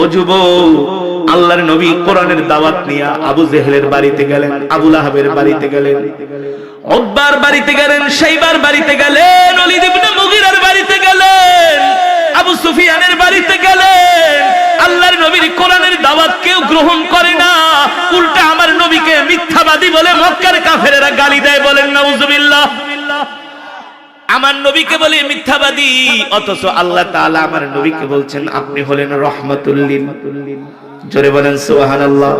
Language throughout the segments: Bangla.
ও যুবক, আল্লাহর নবী কোরআনের দাওয়াত নিয়ে আবু জেহেলের বাড়িতে গেলেন, আবু লাহাবের বাড়িতে গেলেন, উতবার বাড়িতে গেলেন, শাইবার বাড়িতে গেলেন, ওলীদ ইবনে মুগীরার বাড়িতে গেলেন, আবু সুফিয়ানের বাড়িতে গেলেন। আল্লাহর নবীর কোরআনের দাওয়াত কেউ গ্রহণ করে না, উল্টা আমার নবীকে মিথ্যাবাদী বলে মক্কার কাফেরেরা গালি দেয়। বলেন নাউজুবিল্লাহ। আমার নবীকে বলে মিথ্যাবাদী, অথচ আল্লাহ তাআলা আমার নবীকে বলছেন আপনি হলেন রাহমাতুল লিল। জোরে বলেন সুবহানাল্লাহ।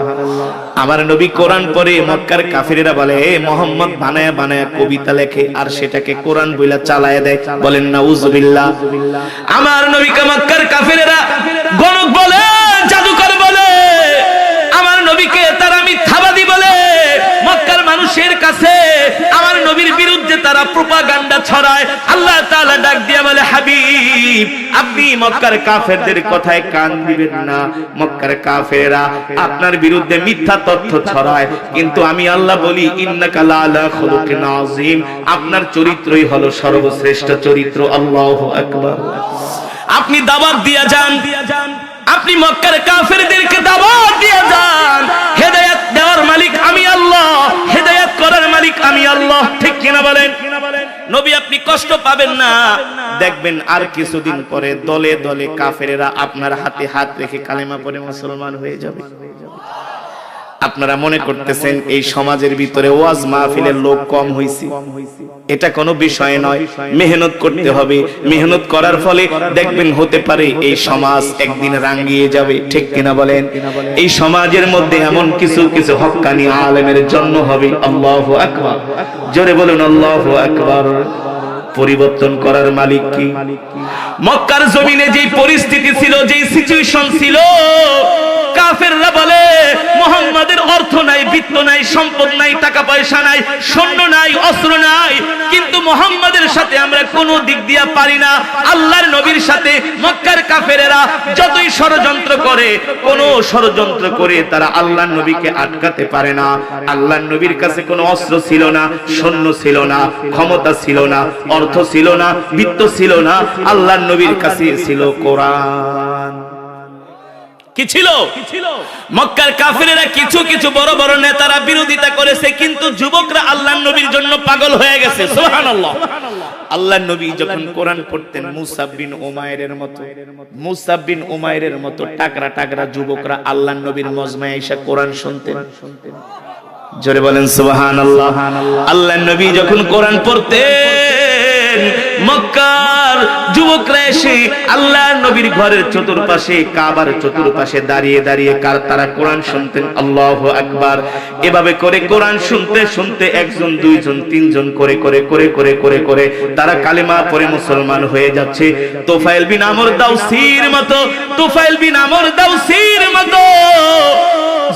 আমার নবী কোরআন পড়ে মক্কার কাফেরেরা বলে এ মুহাম্মদ বানায়া বানায়া কবিতা লেখে আর সেটাকে কোরআন বইলা চালায়া দেয়। বলেন নাউজুবিল্লাহ। আমার নবীকে মক্কার কাফেরেরা গণক বলে, জাদুকর বলে, আমার নবীকে তারা মিথ্যাবাদী বলে। মক্কার মানুষের কাছে আমার নবীর বিরুদ্ধে তারা প্রোপাগান্ডা ছড়ায়। আল্লাহ তাআলা ডাক দিয়া বলে হাবিব, আপনি মক্কার কাফেরদের কথায় কান দিবেন না। মক্কার কাফেররা আপনার বিরুদ্ধে মিথ্যা তথ্য ছড়ায়, কিন্তু আমি আল্লাহ বলি ইন্নাকা লাআলা খুলুকিন আযীম, আপনার চরিত্রই হলো সর্বশ্রেষ্ঠ চরিত্র। আল্লাহু আকবার। আপনি দাওয়াত দিয়া যান, আপনি মক্কার কাফেরদেরকে দাওয়াত দিয়া যান। হেদায়েত দেওয়ার মালিক আমি আল্লাহ, হেদায়েত করার মালিক আমি আল্লাহ। ঠিক কিনা বলেন? নবী আপনি কষ্ট পাবেন না, দেখবেন আর কিছুদিন পরে দলে দলে কাফেরেরা আপনার হাতে হাত রেখে কালেমা পড়ে মুসলমান হয়ে যাবে। আপনারা মনে করতেছেন এই সমাজের ভিতরে ওয়াজ মাহফিলের লোক কম হইছে, এটা কোনো বিষয় নয়। মেহনত করতে হবে, মেহনত করার ফলে দেখবেন হতে পারে এই সমাজ একদিন রাঙ্গিয়ে যাবে। ঠিক কিনা বলেন? এই সমাজের মধ্যে এমন কিছু কিছু হক্কানি আলেমের জন্ম হবে। আল্লাহু আকবার। জোরে বলুন আল্লাহু আকবার। পরিবর্তন করার মালিক কি? মক্কার জমিনে যেই পরিস্থিতি ছিল, যেই সিচুয়েশন ছিল, কাফেররা বলে মুহাম্মাদের অর্থ নাই, বিত্ত নাই, সম্পদ নাই, টাকা পয়সা নাই, সৈন্য নাই, অস্ত্র নাই, কিন্তু মুহাম্মাদের সাথে আমরা কোনো দিক দিয়া পারি না। আল্লাহর নবীর সাথে মক্কার কাফেরেরা যতই ষড়যন্ত্র করে, কোন ষড়যন্ত্র করে তারা আল্লাহর নবীকে আটকাতে পারে না। আল্লাহর নবীর কাছে কোনো অস্ত্র ছিল না, সৈন্য ছিল না, ক্ষমতা ছিল না, অর্থ ছিল না, বিত্ত ছিল না। আল্লাহর নবীর কাছে ছিল কোরআন। কি ছিল? মক্কার কাফেরেরা কিছু কিছু বড় বড় নেতারা বিরোধিতা করেছে, কিন্তু যুবকরা আল্লাহর নবীর জন্য পাগল হয়ে গেছে। সুবহানাল্লাহ। আল্লাহর নবী যখন কোরআন পড়তেন, মুসাব বিন উমাইরের মতো, মুসাব বিন উমাইরের মতো টাকরা টাকরা যুবকরা আল্লাহর নবীর মজমায় এসে কোরআন শুনতেন। জোরে বলেন সুবহানাল্লাহ। আল্লাহর নবী যখন কোরআন পড়তেন, মক্কার যুবকরা এসে আল্লাহর নবীর ঘরের চতুর্পাশে, কাবার চতুর্পাশে দাঁড়িয়ে দাঁড়িয়ে তারা কোরআন শুনতেন। আল্লাহু আকবার। এভাবে করে কোরআন শুনতে শুনতে একজন, দুইজন, তিনজন করে করে করে করে করে করে তারা কালেমা পড়ে মুসলমান হয়ে যাচ্ছে। তুফাইল বিন আমর দাউসির মতো, তুফাইল বিন আমর দাউসির মতো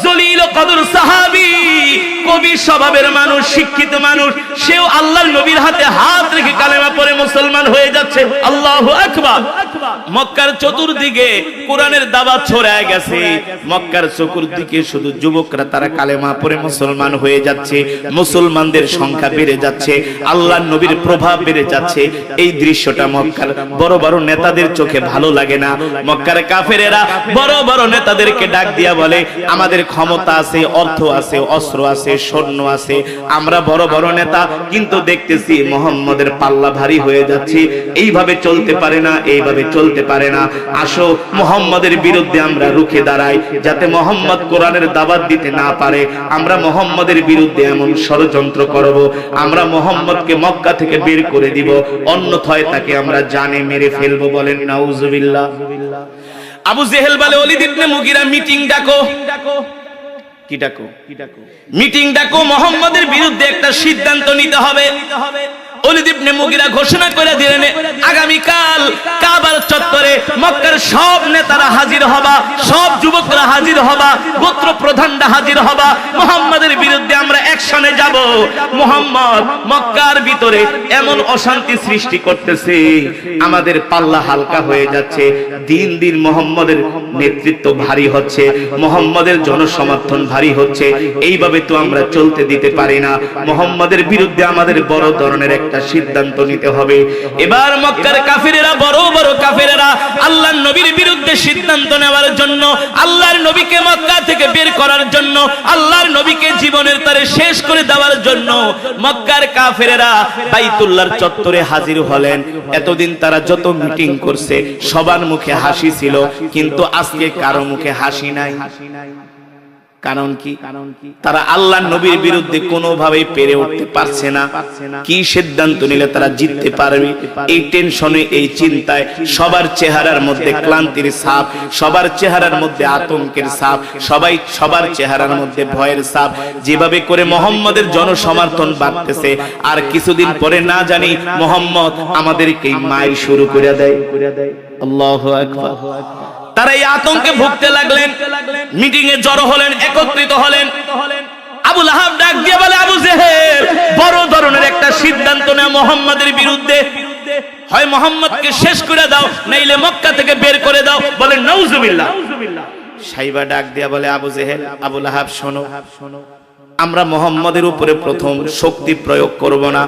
জলিল কদর সাহাবী, কবি স্বভাবের মানুষ, শিক্ষিত মানুষ, সেও আল্লাহর নবীর হাতে হাত রেখে কালেমা পড়ে মুসলমান হয়ে যাচ্ছে। আল্লাহু আকবার। মক্কার চতুর্দিকে কোরআনের দাওয়াত ছড়ায় গেছে। মক্কার চতুর্দিকে শুধু যুবকরা তারা কালেমা পড়ে মুসলমান হয়ে যাচ্ছে। মুসলমানদের সংখ্যা বেড়ে যাচ্ছে, আল্লাহর নবীর প্রভাব বেড়ে যাচ্ছে। এই দৃশ্যটা মক্কার বড় বড় নেতাদের চোখে ভালো লাগে না। মক্কার কাফেরেরা বড় বড় নেতাদেরকে ডাক দিয়া বলে আমাদের ক্ষমতা আছে, অর্থ আছে, অস্ত্র আছে, সৈন্য আছে, আমরা বড় বড় নেতা, কিন্তু দেখতেছি মুহাম্মাদের পাল্লা ভারী হয়ে যাচ্ছে। এইভাবে চলতে পারে না, এইভাবে চলতে পারে না। আসো মুহাম্মাদের বিরুদ্ধে আমরা রুখে দাঁড়াই, যাতে মুহাম্মদ কোরআনের দাওয়াত দিতে না পারে। আমরা মুহাম্মাদের বিরুদ্ধে এমন ষড়যন্ত্র করব, আমরা মুহাম্মদকে মক্কা থেকে বের করে দিব, অন্যথায় তাকে আমরা জানে মেরে ফেলবো। বলেন নাউজুবিল্লাহ। আবু জেহেল বলে ওলীদ ইবনে মুগীরা মিটিং ডাকো। কি ডাকো? মিটিং ডাকো, মুহাম্মাদের বিরুদ্ধে একটা সিদ্ধান্ত নিতে হবে। ওলীদ ইবনে মুগীরা ঘোষণা করে দিলেন আগামীকাল কাবার চত্বরে মক্কার সব নেতারা হাজির হবা, সব যুবকরা হাজির হবা, গোত্র প্রধানরা হাজির হবা, মুহাম্মাদের বিরুদ্ধে আমরা অ্যাকশনে যাব। মুহাম্মদ মক্কার ভিতরে এমন অশান্তি সৃষ্টি করতেছে, আমাদের পাল্লা হালকা হয়ে যাচ্ছে। দিন দিন মুহাম্মাদের নেতৃত্ব ভারী হচ্ছে, মুহাম্মাদের জনসমর্থন ভারী হচ্ছে। এইভাবে তো আমরা চলতে দিতে পারি না। মুহাম্মাদের বিরুদ্ধে আমাদের বড় ধরনের একটা একটা সিদ্ধান্ত নিতে হবে। এবার মক্কার কাফিরেরা, বড় বড় কাফিরেরা আল্লাহর নবীর বিরুদ্ধে সিদ্ধান্ত নেওয়ার জন্য, আল্লাহর নবীকে মক্কা থেকে বের করার জন্য, আল্লাহর নবীকে জীবনের তারে শেষ করে দেওয়ার জন্য মক্কার কাফিরেরা বাইতুল্লাহর চত্বরে হাজির হলেন। এতদিন তারা যত মিটিং করছে সবার মুখে হাসি ছিল, কিন্তু আজকে কারো মুখে হাসি নাই। কারণ কি? তারা আল্লাহর নবীর বিরুদ্ধে কোনোভাবেই পেরে উঠতে পারছে না। কি সিদ্ধান্ত নিলে তারা জিততে পারবে, এই টেনশনে, এই চিন্তায় সবার চেহারার মধ্যে ক্লান্তির ছাপ, সবার চেহারার মধ্যে আতঙ্কের ছাপ, সবার চেহারার মধ্যে ভয়ের ছাপ। যেভাবে করে মুহাম্মদের জনসমর্থন বাড়তেছে, আর কিছুদিন পরে না জানি মুহাম্মদ আমাদেরকে মাইর শুরু করে দেয়। আল্লাহু আকবার। তারা এই আতঙ্কে ভুগতে লাগলেন, মিটিং এ জড়ো হলেন, একত্রিত হলেন। আবু লাহাব ডাক দিয়ে বলে, আবু জেহেল, বড় ধরনের একটা সিদ্ধান্ত নেয় মুহাম্মাদের বিরুদ্ধে। হয় মুহাম্মদকে শেষ করে দাও, নাইলে মক্কা থেকে বের করে দাও। বলে নাউজুবিল্লাহ। সাইবা ডাক দিয়া বলে, আবু জেহেল, আবু লাহাব, শোনো, আমরা মুহাম্মদের উপরে প্রথম শক্তি প্রয়োগ করব না।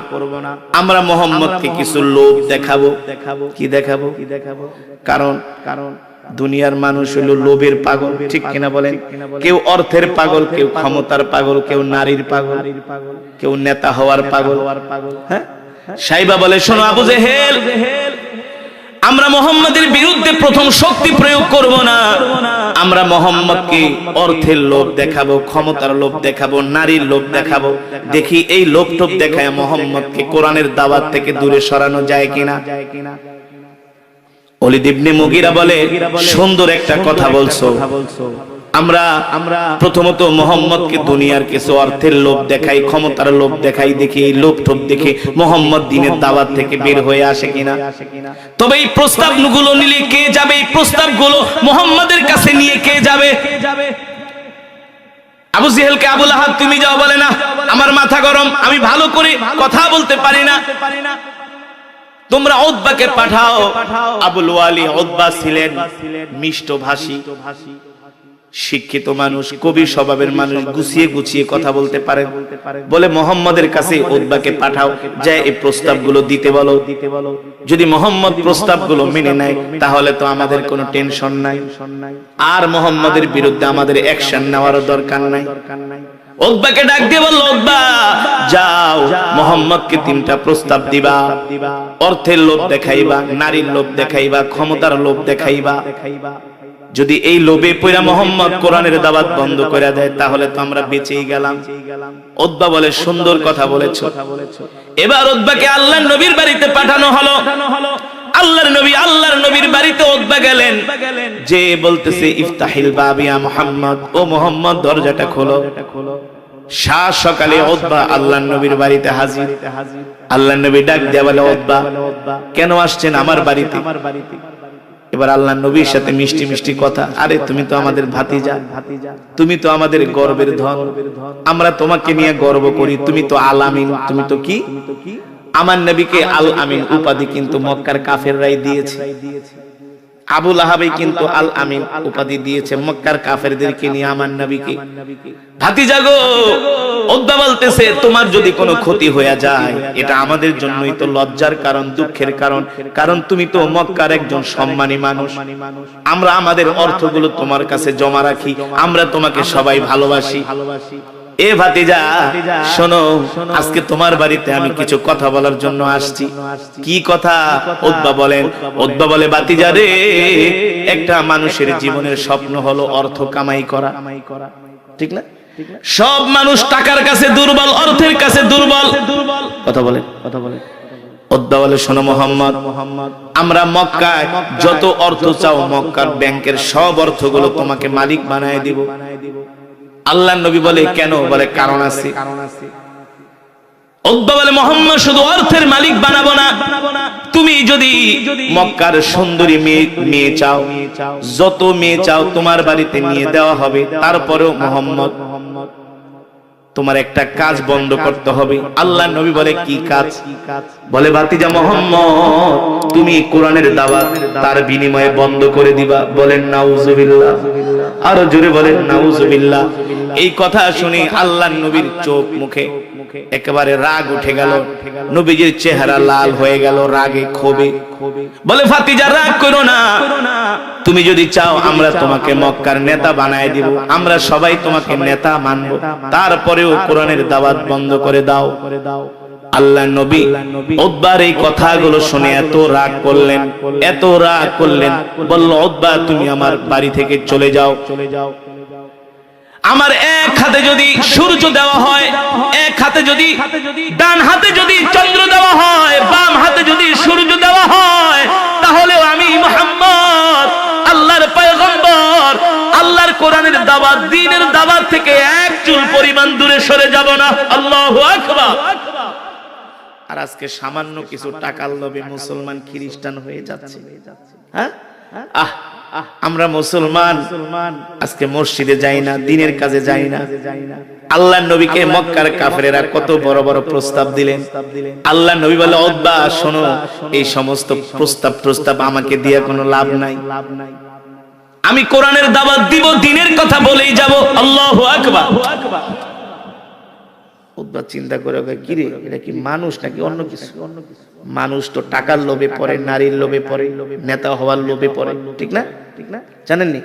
আমরা মুহাম্মদকে কিছু লোভ দেখাবো। কি দেখাবো? কারণ দুনিয়ার মানুষ হলো লোভের পাগল, ঠিক কিনা বলেন? কেউ অর্থের পাগল, কেউ ক্ষমতার পাগল, কেউ নারীর পাগল, কেউ নেতা হওয়ার পাগল। হ্যাঁ, সাইবা বলে, শোনো আবু জেহেল, আমরা মুহাম্মদের বিরুদ্ধে প্রথম শক্তি প্রয়োগ করব না। আমরা মুহাম্মদকে অর্থের লোভ দেখাবো, ক্ষমতার লোভ দেখাবো, নারীর লোভ দেখাবো। দেখি এই লোভ টোভ দেখায় মুহাম্মদকে কোরআনের দাওয়াত থেকে দূরে সরানো যায় কিনা। ওলীদ ইবনে মুগীরা বলে, সুন্দর একটা কথা বলছো। আমরা প্রথমত মুহাম্মদকে দুনিয়ার কিছু অর্থের লোভ দেখাই, ক্ষমতার লোভ দেখাই, দেখি এই লোভ টোভ দেখে মুহাম্মদ দ্বীনের দাওয়াত থেকে বের হয়ে আসে কিনা। তবে এই প্রস্তাবগুলো নিলে কে যাবে? এই প্রস্তাবগুলো মুহাম্মদের কাছে নিয়ে কে যাবে? আবু জেহেলকে আবু লাহাব তুমি যাও, বলে না, আমার মাথা গরম, আমি ভালো করে কথা বলতে পারি না। তোমরা উতবাকে পাঠাও। আবুল ওয়ালি উতবা ছিলেন মিষ্টভাষী, শিক্ষিত মানুষ, কবি স্বভাবের মানুষ, গুছিয়ে গুছিয়ে কথা বলতে পারেন। বলে মুহাম্মদের কাছে উতবাকে পাঠাও, যে এই প্রস্তাবগুলো দিতে বলো। যদি মুহাম্মদ প্রস্তাবগুলো মেনে নেয় তাহলে তো আমাদের কোনো টেনশন নাই, আর মুহাম্মদের বিরুদ্ধে আমাদের অ্যাকশন নেওয়ার দরকার নাই। উতবাকে ডাক দিয়ে বলল, উতবা যাও, মুহাম্মদকে তিনটা প্রস্তাব দিবা। অর্থের লোভ দেখাইবা, নারীর লোভ দেখাইবা, ক্ষমতার লোভ দেখাইবা। যদি এই লোভে পড়া মুহাম্মদ কোরআনের দাওয়াত বন্ধ করে দেয় তাহলে তো আমরা বেঁচেই গেলাম। উতবা বলে, সুন্দর কথা বলেছো। এবার উতবাকে আল্লাহর নবীর বাড়িতে পাঠানো হলো। আল্লাহর নবীর বাড়িতে উতবা গেলেন, যে বলতেছে, ইফতাহিল বাব ইয়া মুহাম্মদ, ও মুহাম্মদ দরজাটা খোলো। সাত সকালে উতবা আল্লাহর নবীর বাড়িতে হাজির। আল্লাহর নবী ডাক দিয়ে বলে, উতবা কেন আসছেন আমার বাড়িতে? এবার আল্লাহর নবীর সাথে মিষ্টি মিষ্টি কথা। আরে তুমি তো আমাদের ভাতিজা, তুমি তো আমাদের গর্বের ধন, আমরা তোমাকে নিয়ে গর্ব করি। তুমি তো আল আমিন। তুমি তো কি? আমার নবীকে আল আমিন উপাধি কিন্তু মক্কার কাফেররাই দিয়েছে। আবু লাহাবই কিন্তু আল আমিন উপাধি দিয়েছে মক্কার কাফেরদেরকে নিয়ে আমার নবীকে। ভাতিজা গো, উতবা বলতেছে, তোমার যদি কোনো ক্ষতি হয়ে যায় এটা আমাদের জন্যই তো লজ্জার কারণ, দুঃখের কারণ। কারণ তুমি তো মক্কার একজন সম্মানী মানুষ। আমরা আমাদের অর্থগুলো তোমার কাছে জমা রাখি, আমরা তোমাকে সবাই ভালোবাসি। এ ভাতিজা শোনো, আজকে তোমার বাড়িতে আমি কিছু কথা বলার জন্য আসছি। কি কথা? উতবা বলে, ভাতিজা রে, একটা মানুষের জীবনের স্বপ্ন হলো অর্থ কামাই করা, ঠিক না? সব মানুষ টাকার কাছে দুর্বল, অর্থের কাছে দুর্বল। কথা বলে। উতবা বলে, শোনো মুহাম্মদ, আমরা মক্কায় যত অর্থ চাও মক্কার ব্যাংকের সব অর্থগুলো তোমাকে মালিক বানায় দিব। আল্লাহর নবী বলে, কেন? বলে, কারণ আছে। উতবা বলে, মুহাম্মদ শুধু অর্থের মালিক বানাবো না, তুমি যদি মক্কার সুন্দরী মেয়ে চাও, যত মেয়ে চাও তোমার বাড়িতে নিয়ে দেওয়া হবে। তারপরেও মুহাম্মদ তোমার একটা কাজ বন্ধ করতে হবে। আল্লাহ নবী বলে কি কাজ? বলে ভাতিজা মুহাম্মদ তুমি কোরআনের দাওয়াত তার বিনিময়ে বন্ধ করে দিবা। বলেন নাউজুবিল্লাহ, আরো জোরে বলেন নাউজুবিল্লাহ। এই কথা শুনে আল্লাহর নবীর চোখ মুখে একেবারে রাগ উঠে গেল, নবীজির চেহারা লাল হয়ে গেল রাগে ক্ষোভে। বলে ফাতিজা রাগ করো না, তুমি যদি চাও আমরা তোমাকে মক্কার নেতা বানায় দিব, আমরা সবাই তোমাকে নেতা মানব, তারপরেও কোরআনের দাওয়াত বন্ধ করে দাও। আল্লাহ নবী উতবার এই কথাগুলো শুনে এত রাগ করলেন, এত রাগ করলেন, বলল উতবা তুমি আমার বাড়ি থেকে চলে যাও। আমার এক হাতে যদি সূর্য দেওয়া হয়, এক হাতে যদি ডান হাতে যদি চন্দ্র দেওয়া হয়, বাম হাতে যদি সূর্য দেওয়া হয়, তাহলেও আমি মুহাম্মদ আল্লাহর পয়গম্বর আল্লাহর কোরআনের দাওয়াত দ্বীনের দাওয়াত থেকে এক চুল পরিমাণ দূরে সরে যাব না। আল্লাহু আকবার। আর আজকে সামান্য কিছু টাকার লোভে মুসলমান খ্রিস্টান হয়ে যাচ্ছে। হ্যাঁ, আমরা মুসলমান আজকে মসজিদে যাই না, দ্বীনের কাজে যাই না। আল্লাহর নবীকে মক্কার কাফেরেরা কত বড় বড় প্রস্তাব দিলেন। আল্লাহর নবী বলে উতবা শোনো, এই সমস্ত প্রস্তাব আমাকে দিয়ে কোনো লাভ নাই। আমি কোরআনের দাওয়াত দিব, দ্বীনের কথা বলেই যাব। আল্লাহু আকবার। উতবা চিন্তা করে কি রে, এটা কি মানুষ নাকি অন্য কিছু? মানুষ তো টাকার লোভে পড়ে, নারীর লোভে পড়ে, নেতা হওয়ার লোভে পড়ে, ঠিক না? জানেননি?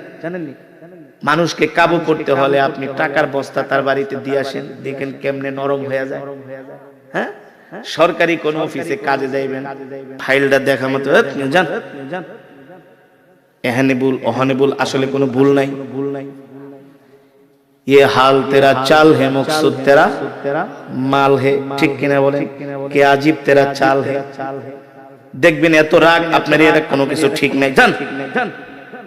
মানুষকে কাবু করতে হলে আপনি টাকার বস্তা তার বাড়িতে দিয়ে আসেন, দেখেন কেমনে নরম হয়ে যায়। হ্যাঁ, সরকারি কোন অফিসে কাজে যাইবেন, ফাইলটা দেখা মতো জান এখানে ভুল ওখানে ভুল, আসলে কোনো ভুল নাই। ये हाल तेरा चाल है, मकसूद तेरा माल है, ठीक किना बोलें? कि अजीब तेरा चाल है। দেখবেন এত রাগ আপনার, এটা কোনো কিছু ঠিক নাই। জান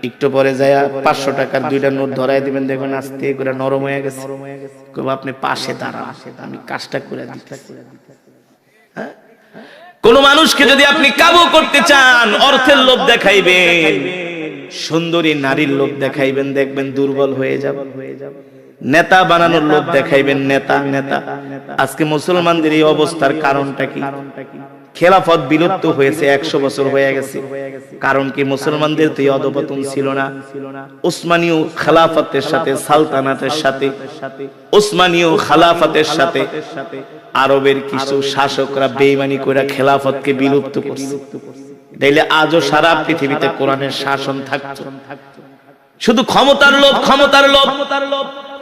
একটু পরে যায় 500 টাকার দুইটা নোট ধরাই দিবেন, দেখবেন আস্তে করে নরম হয়ে গেছে। কইব আপনি পাশে দাঁড়ান, আমি কাজটা করে দিতেছি। হ্যাঁ, কোন মানুষকে যদি আপনি কাবু করতে চান, অর্থের লোভ দেখাইবেন, সুন্দরী নারীর লোভ দেখাইবেন, দেখবেন দুর্বল হয়ে যাবে। নেতা বানানোর লোভ দেখাইবেন, নেতা। আজকে মুসলমানদের এই অবস্থার কারণটা কি? খেলাফত বিলুপ্ত হয়েছে, 100 বছর হয়ে গেছে। কারণ কি? মুসলমানদের তো এই অধঃপতন ছিল না। উসমানীয় খেলাফতের সাথে, সালতানাতের সাথে, উসমানীয় খেলাফতের সাথে আরবের কিছু শাসকরা বেঈমানি করে খেলাফতকে বিলুপ্ত করছে। তাইলে আজও সারা পৃথিবীতে কোরআনের শাসন থাকতো। শুধু ক্ষমতার লোভ, ক্ষমতার লোভ।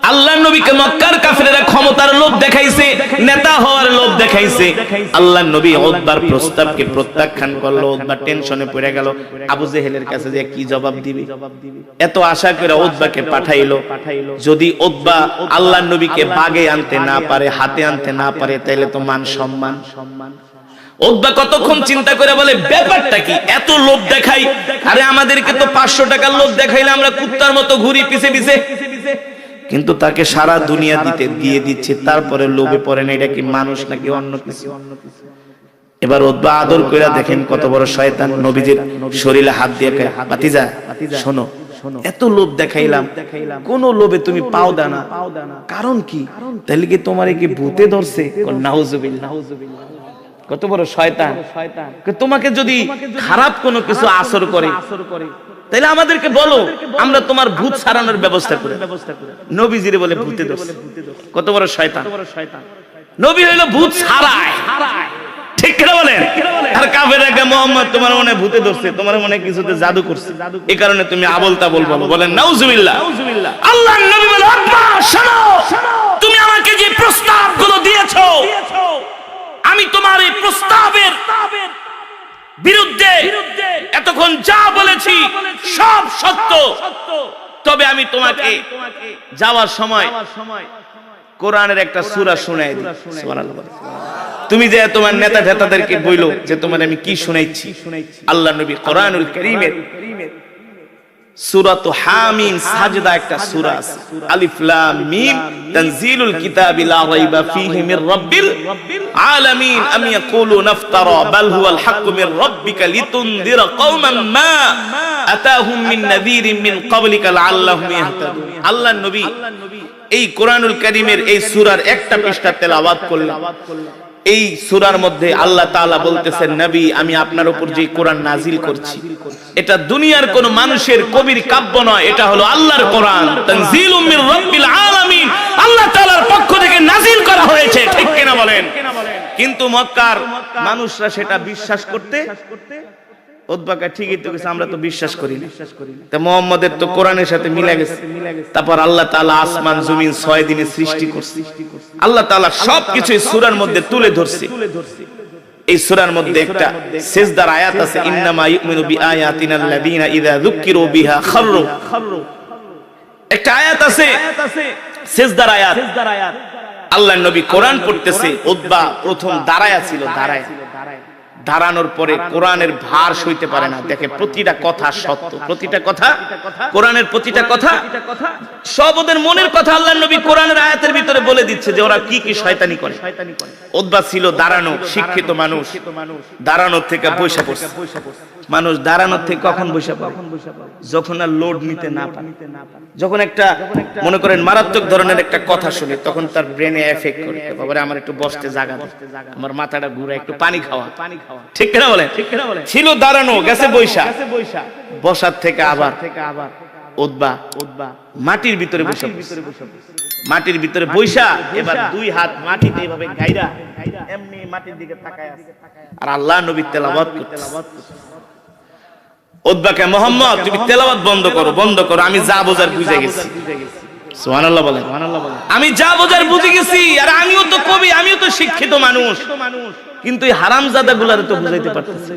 আল্লাহর নবীকে মক্কার কাফেররা ক্ষমতার লোভ দেখাইছে, নেতা হওয়ার লোভ দেখাইছে। আল্লাহর নবী উতবার প্রস্তাবকে প্রত্যাখ্যান করলো। উতবা টেনশনে পড়ে গেল, আবু জেহেলের কাছে যে কি জবাব দিবে। এত আশা করে উতবাকে পাঠাইলো। যদি উতবা আল্লাহর নবীকে বাগে আনতে না পারে, হাতে আনতে না পারে, তাইলে তো মান সম্মান। উতবা কতক্ষণ চিন্তা করে বলে ব্যাপারটা কি, এত লোভ দেখাই? আরে আমাদেরকে তো 500 টাকার লোভ দেখাইলে আমরা কুত্তার মতো ঘুরি পিছে পিছে, কিন্তু তাকে সারা দুনিয়া দিয়ে দিচ্ছে, তারপরে লোভে পড়ে না। এটা কি মানুষ নাকি অন্য কিছু? এবার উতবা আদর করে দেখেন কত বড় শয়তান, নবীজির শরীরে হাত দিয়ে কয় ভাতিজা শোনো, এত লোভ দেখাইলাম, কোন লোভে তুমি পাও দানা, কারণ কি? তাহলে কি তোমার কি ভূতে ধরছে? নাউজুবিল্লাহ। কত বড় শয়তান। তোমাকে যদি খারাপ কোনো কিছু আসর করে, তাহলে আমাদেরকে বলো, আমরা তোমার ভূত সারানোর ব্যবস্থা করি। নবীজিরে বলে ভূতে ধরছে। কত বড় শয়তান। নবী হইলো ভূত সারায়, ঠিক করে বলেন। আর কাফেররা কে মুহাম্মদ তোমার মনে ভূতে ধরছে, তোমার মনে কিছুতে জাদু করছে, এই কারণে তুমি আবল তাবল বলো। বলেন নাউজুবিল্লাহ। আল্লাহর নবী বলে উতবা শোনো, তুমি আমাকে যে প্রস্তাবগুলো দিয়েছো, আমি তোমার এই প্রস্তাবের বিরুদ্ধে এতক্ষণ যা বলেছি সব সত্য। তবে আমি তোমাকে যাওয়ার সময় কোরআনের একটা সূরা শুনাই দিই। সুবহানাল্লাহ। তুমি যে তোমার নেতা ঠেতাদেরকে বইলো যে তোমার আমি কি শুনাইছি, আল্লাহর নবী কোরআনুল কারীমের সূরাত হামিম সাজদা একটা সূরা আছে, আলিফ লাম মিম তানজিলুল কিতাবি লা রাইবা ফীহি মির রাব্বিল আলামিন আম ইয়াকুলুনা ইফতারা বাল হুয়াল হাক্কু মির রাব্বিকা লিতুনদিরা কওমান মা আতাহুম মিন নাযীরিন মিন ক্বাবলিকা লাআল্লাহুম ইয়াহতাদুন। আল্লাহর নবী এই কোরআনুল কারীমের এই সূরার একটা পৃষ্ঠা তেলাওয়াত করলেন। এই সূরার মধ্যে আল্লাহ তাআলা বলতেছেন, নবী আমি আপনার উপর যে কোরআন নাজিল করছি এটা দুনিয়ার কোন মানুষের কবির কাব্য নয়, এটা হলো আল্লাহর কোরআন, তানজিলুম মির রাব্বিল আলামিন, আল্লাহ তাআলার পক্ষ থেকে নাজিল করা হয়েছে। ঠিক কিনা বলেন? কিন্তু মক্কার মানুষরা সেটা বিশ্বাস করতে উদ্বাকা ঠিকই তো গেছে, আমরা তো বিশ্বাস করি না। তা মুহাম্মদের তো কোরআনের সাথে মিলে গেছে। তারপর আল্লাহ তাআলা আসমান জমিন 6 দিনে সৃষ্টি করছে। আল্লাহ তাআলা সবকিছু এই সূরার মধ্যে তুলে ধরছে। এই সূরার মধ্যে একটা সিজদার আয়াত আছে, ইন্নামা ইউমিনু বিআয়াতিনা আল্লাযীনা ইযা যুকিরু বিহা খাররু। একটা আয়াত আছে সিজদার আয়াত। আল্লাহর নবী কোরআন পড়তেছে, উতবা প্রথম দাঁড়ায়া ছিল, দাঁড়ানোর পরে কোরআনের ভার সইতে পারে না। দেখে প্রতিটা কথা সত্য, প্রতিটা কথা কোরআনের প্রতিটা কথা সব ওদের মনের কথা আল্লাহর নবী কোরআনের আয়াতের ভিতরে বলে দিচ্ছে যে ওরা কি কি শয়তানি করে। উতবা ছিল দাঁড়ানো, শিক্ষিত মানুষ, দাঁড়ানোর থেকে বৈশা পড়ছে। মানুষ দাঁড়ানোর থেকে কখন বৈশা পড়ে? যখন আর লোড নিতে না পারে, যখন একটা মনে করেন মারাত্মক ধরনের একটা কথা শুনে, তখন তার ব্রেনে এফেক্ট করে, বাবারে আমার একটু বসতে জায়গা দাও, আমার মাথাটা ঘুরে, একটু পানি খাওয়া। ঠিক কিনা বলেন? ছিল দাঁড়ানো, গেছে বৈশা, বসার থেকে আবার উতবা মাটির ভিতরে বসে, মাটির ভিতরে বৈশা এবার দুই হাত মাটিতে এভাবে গাইরা এমনি মাটির দিকে তাকায় আছে আর আল্লাহ নবী তেলাওয়াত করতেছে। উতবাকে, মুহাম্মদ তুমি তেলাওয়াত বন্ধ করো, বন্ধ করো, আমি যা বোঝার বুঝে গেছি। সুবহানাল্লাহ বলেন। আমি যা বোঝার বুঝে গেছি। আর আমিও তো কবি, আমিও তো শিক্ষিত মানুষ, কিন্তু এই হারামজাদা গুলারে তো বুঝাইতে পারতেছি।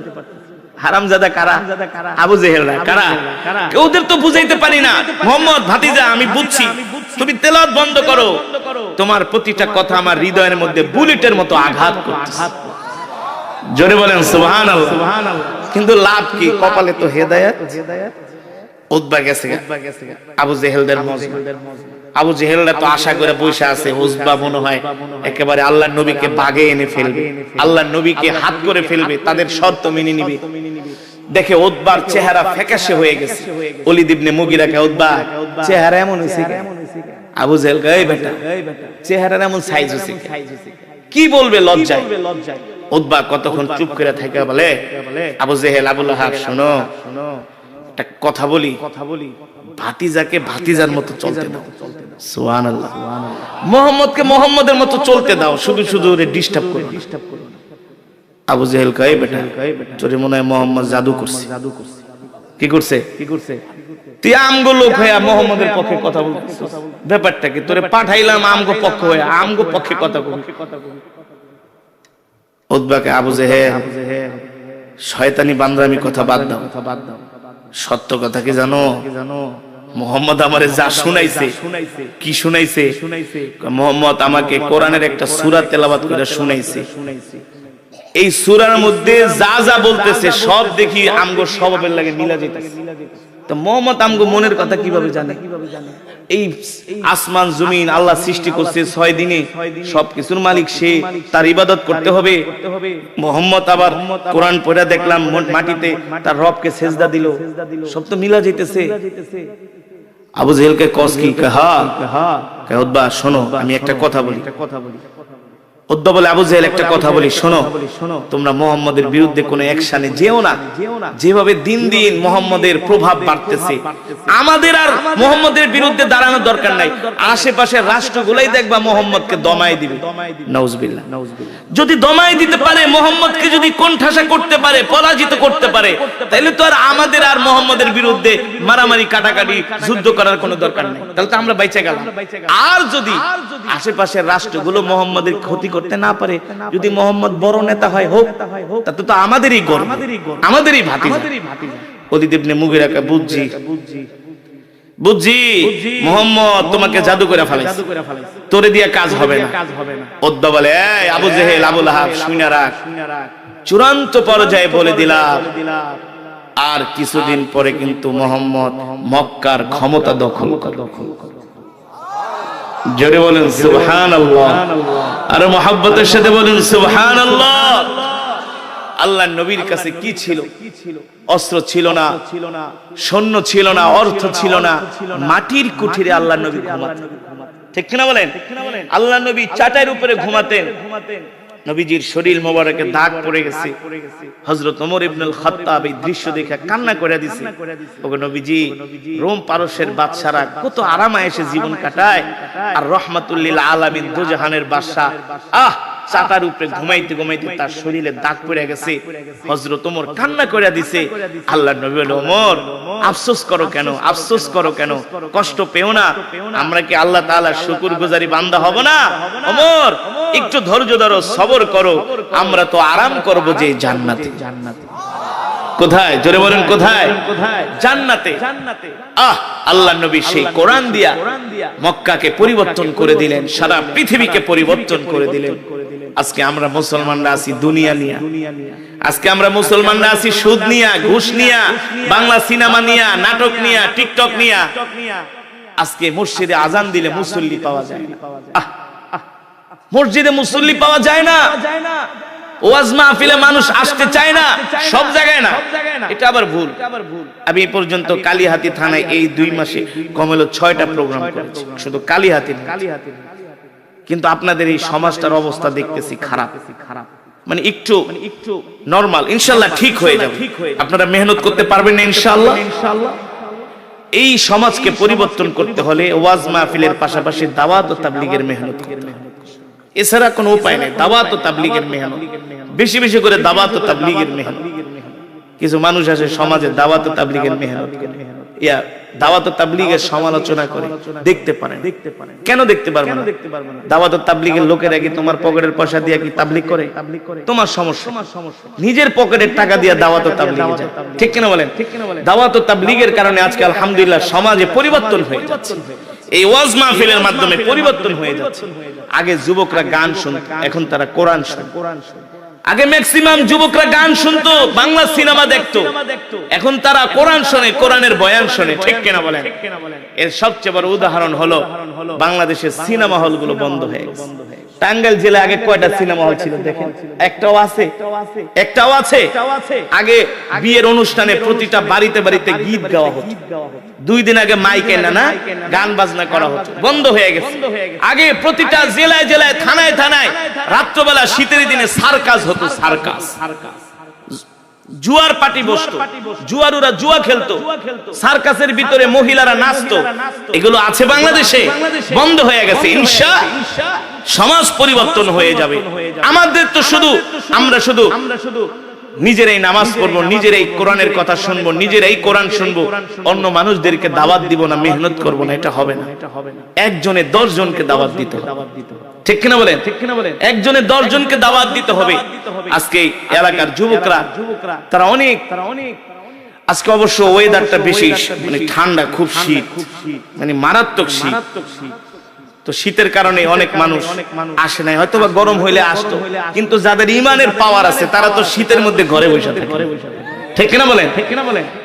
হারামজাদা কারা? আবু জেহেলরা। কারা? ওদের তো বুঝাইতে পারি না। মুহাম্মদ ভাতিজা আমি বুঝছি, তুমি তেলাওয়াত বন্ধ করো, তোমার প্রতিটা কথা আমার হৃদয়ের মধ্যে বুলেটের মতো আঘাত করতেছে। জোরে বলেন সুবহানাল্লাহ। কিন্তু লাভ কি? কপালে তো হেদায়েত। উতবা গেছে আবু জেহেলদের মজমা। আবু জেহেলরা তো আশা করে বসে আছে, উতবা মনে হয় একেবারে আল্লাহর নবীকে বাগে এনে ফেলবে, আল্লাহর নবীকে হাত করে ফেলবে, তাদের শর্ত মেনে নিবে। দেখে উতবার চেহারা ফ্যাকাশে হয়ে গেছে। ওলীদ ইবনে মুগীরাকে, উতবা চেহারা এমন হইছে কেন? আবু জেহেল কয়, এই বেটা চেহারার এমন সাইজ হইছে কি বলবে লজ্জায়। উতবা কতক্ষণ চুপ করে থাকে, বলে আবু জেহেল, আবু লাহাব শোনো, একটা কথা বলি, ভাতিজাকে ভাতিজার মতো চলতে দাও। সুবহানাল্লাহ। মুহাম্মদকে মুহাম্মদের মতো চলতে দাও, শুধু শুধু ওরে ডিস্টার্ব করো। আবু জেহেল কয়, বেটা তোরে মনে হয় মুহাম্মদ জাদু করছে। কি করছে? তুই আমগো লোক হয়ে মুহাম্মদের পক্ষে কথা বলছিস, ব্যাপারটা কি? তোরে পাঠাইলাম আমগো পক্ষ হয়ে, আমগো পক্ষে কথা বলবি। উতবাকে, আবু জেহেল শয়তানি বান্দরামি কথা বাদ দাও, সত্য কথা কি জানো? মুহাম্মদ আমারে যা শুনাইছে, কি শুনাইছে? মুহাম্মদ আমাকে কোরআনের একটা সূরা তেলাওয়াত করে শুনাইছে। এই সূরার মধ্যে যা যা বলতেছে সব দেখি আমগো স্বভাবের লাগে মিলা যাইতেছে। তো মুহাম্মদ আমগো মনের কথা কিভাবে জানে? এই আসমান জমিন আল্লাহ সৃষ্টি করছে 6 দিনে, সবকিছুর মালিক সে, তার ইবাদত করতে হবে। মুহাম্মদ আবার কোরআন পড়া দেখলাম মাটিতে তার রবকে সিজদা দিল, সব তো মিলা যাইতেছে। আবু জেহেলকে কস কি? কয় উতবা শোনো, আমি একটা কথা বলি। উতবা বলে, আবু জেহেল একটা কথা বলি, শোনো, তোমরা মুহাম্মদের বিরুদ্ধে কোনো অ্যাকশনে যেও না। যেভাবে দিন দিন মুহাম্মদের প্রভাব বাড়তেছে, আমাদের আর মুহাম্মদের বিরুদ্ধে দাঁড়ানোর দরকার নাই। আশেপাশের রাষ্ট্রগুলাই দেখবা মুহাম্মদকে দমায় দিবে। নাউজুবিল্লাহ। যদি দমায় দিতে পারে, মুহাম্মদকে যদি কোণঠাসা করতে পারে, পরাজিত করতে পারে, তাহলে তো আর আমাদের আর মুহাম্মদের বিরুদ্ধে মারামারি, কাটাকাটি, যুদ্ধ করার কোনো দরকার নেই। তাহলে তো আমরা বাইচে গেলাম। আর যদি আশেপাশের রাষ্ট্রগুলো মুহাম্মদের ক্ষতি করতে না পারে, যদি মুহাম্মদ বড় নেতা হয়, হোক, তাতে তো আমাদেরই গর্ব, আমাদেরই ভাতিজা। ওলীদ ইবনে মুগীরাকে, বুঝছি মুহাম্মদ তোমাকে জাদু করে ফেলাইছে, তোরে দিয়া কাজ হবে না। উতবা বলে, এই আবু জেহেল, আবু লাহাব শুনে রাখ, চূড়ান্ত পর্যায়ে বলে দিলাম, আর কিছুদিন পরে কিন্তু মুহাম্মদ মক্কার ক্ষমতা দখল করে। জোরে বলেন সুবহানাল্লাহ, আর মুহাব্বতের সাথে বলেন সুবহানাল্লাহ। আল্লাহ নবীর কাছে কি ছিল? অস্ত্র ছিল না, সৈন্য ছিল না, অর্থ ছিল না, মাটির কুঠিরে আল্লাহ নবী ঘুমাতেন। ঠিক কিনা বলেন? আল্লাহ নবী চাটাইয়ের উপরে ঘুমাতেন। নবীজির শরীর মোবারকে দাগ পড়ে গেছে। হযরত ওমর ইবনুল খাত্তাব এই দৃশ্য দেখে কান্না করে দিয়েছে, ওগো নবীজি, রোম পারস্যের বাদশারা কত আরামে এসে জীবন কাটায়, আর রাহমাতুল লিল আলামিন দুজাহানের বাদশা চাটার উপরে ঘুমাইতে ঘুমাইতে তার শরীরে দাগ পড়ে গেছে। হযরত ওমর কান্না করে দিয়েছে। আল্লাহর নবী বলে, ওমর আফসোস করো কেন, আফসোস করো কেন, কষ্ট পেও না, আমরা কি আল্লাহ তাআলার শুকরগুজারি বান্দা হব না? ওমর একটু ধৈর্য ধরো, সবর করো, আমরা তো আরাম করব যে জান্নাতে। কোথায়? জোরে বলেন কোথায়? জান্নাতে। আল্লাহ নবী সেই কোরআন দিয়া মক্কাকে পরিবর্তন করে দিলেন, সারা পৃথিবীকে পরিবর্তন করে দিলেন। আজকে আমরা মুসলমানরা আছি দুনিয়া নিয়া, আজকে আমরা মুসলমানরা আছি সুদ নিয়া, ঘুষ নিয়া, বাংলা সিনেমা নিয়া, নাটক নিয়া, টিকটক নিয়া। আজকে মসজিদে আজান দিলে মুসল্লি পাওয়া যায় না, মসজিদে মুসল্লি পাওয়া যায় না, ওয়াজ মাহফিলে মানুষ আসতে চায় না, সব জায়গায় না। এটা আবার ভুল। আমি এই পর্যন্ত কালিহাতী থানায় এই 2 মাসে কমলো 6টা প্রোগ্রাম করেছি, শুধু কালিহাতী। কিন্তু আপনাদের এই সমাজটার অবস্থা দেখতেছি খারাপ, মানে একটু নরমাল। ইনশাআল্লাহ ঠিক হয়ে যাবে, আপনারা মেহনত করতে পারবেন না ইনশাআল্লাহ। এই সমাজকে পরিবর্তন করতে হলে ওয়াজ মাহফিলের পাশাপাশি দাওয়াত ও তাবলীগের মেহনত করতে হবে, এছাড়া কোনো উপায় নেই। দাওয়াত ও তাবলীগের মেহনত, বেশি বেশি করে দাওয়াত ও তাবলীগের মেহনত। কিছু মানুষ আছে সমাজে দাওয়াত ও তাবলীগের মেহনত করে, ইয়া দাওয়াত ও তাবলীগের সমালোচনা করে। দেখতে পারেন, কেন দেখতে পারবেন না? দাওয়াত ও তাবলীগের লোকেরা কি তোমার পকেটের পয়সা দিয়ে কি তাবলীগ করে? তোমার সমস্যা, নিজের পকেটের টাকা দিয়ে দাওয়াত ও তাবলীগে যায়। ঠিক কিনা বলেন? দাওয়াত ও তাবলীগের কারণে আজকে আলহামদুলিল্লাহ সমাজে পরিবর্তন হয়ে যাচ্ছে, এই ওয়াজ মাহফিলের মাধ্যমে পরিবর্তন হয়ে যাচ্ছে। আগে যুবকরা গান শুনত, এখন তারা কোরআন শোনে। আগে ম্যাক্সিমাম যুবকরা গান শুনতো, বাংলা সিনেমা দেখতো, এখন তারা কোরআন শোনে, কোরআনের বয়ান শোনে। ঠিক কিনা বলেন? এর সবচেয়ে বড় উদাহরণ হলো বাংলাদেশের সিনেমা হলগুলো বন্ধ হয়ে গেছে। টাঙ্গাইল জেলায় আগে কয়টা সিনেমা হল ছিল দেখেন? একটাও আছে? একটাও আছে? আগে বিয়ের অনুষ্ঠানে প্রতিটা বাড়িতে বাড়িতে গীত গাওয়া হতো, 2 দিন আগে মাইকে না গান বাজনা করা হতো, বন্ধ হয়ে গেছে। আগে প্রতিটা জেলায় জেলায়, থানায় থানায় রাত্রবেলা শীতের দিনে সার্কাস হতো, সার্কাস। জুয়ার পার্টি বসতো, জুয়ারুরা জুয়া খেলতো, সার্কাসের ভিতরে মহিলারা নাচতো। এগুলো আছে বাংলাদেশে? বন্ধ হয়ে গেছে। ইনশাআল্লাহ সমাজ পরিবর্তন হয়ে যাবে। আমাদের তো শুধু আমরা শুধু নিজেরাই নামাজ পড়বো, নিজেরাই কোরআনের কথা শুনবো, নিজেরাই কোরআন শুনবো, অন্য মানুষদেরকে দাওয়াত দিব না, মেহনত করবো না, এটা হবে না। একজনে 10 জনকে দাওয়াত দিতে হবে। ঠিক কিনা বলেন? একজনে 10 জনকে দাওয়াত দিতে হবে। আজকে এলাকার যুবকরা তারা অনেক, আজকে অবশ্য ওয়েদারটা বেশি মানে ঠান্ডা, খুব শীত, মানে মারাত্মক শীত। তো শীতের কারণে অনেক মানুষ আসে নাই, হয়তো বা গরম হইলে আসতো, কিন্তু যাদের ইমানের পাওয়ার আছে তারা তো শীতের মধ্যে ঘরে বসে থাকে। ঠিক কিনা বলেন?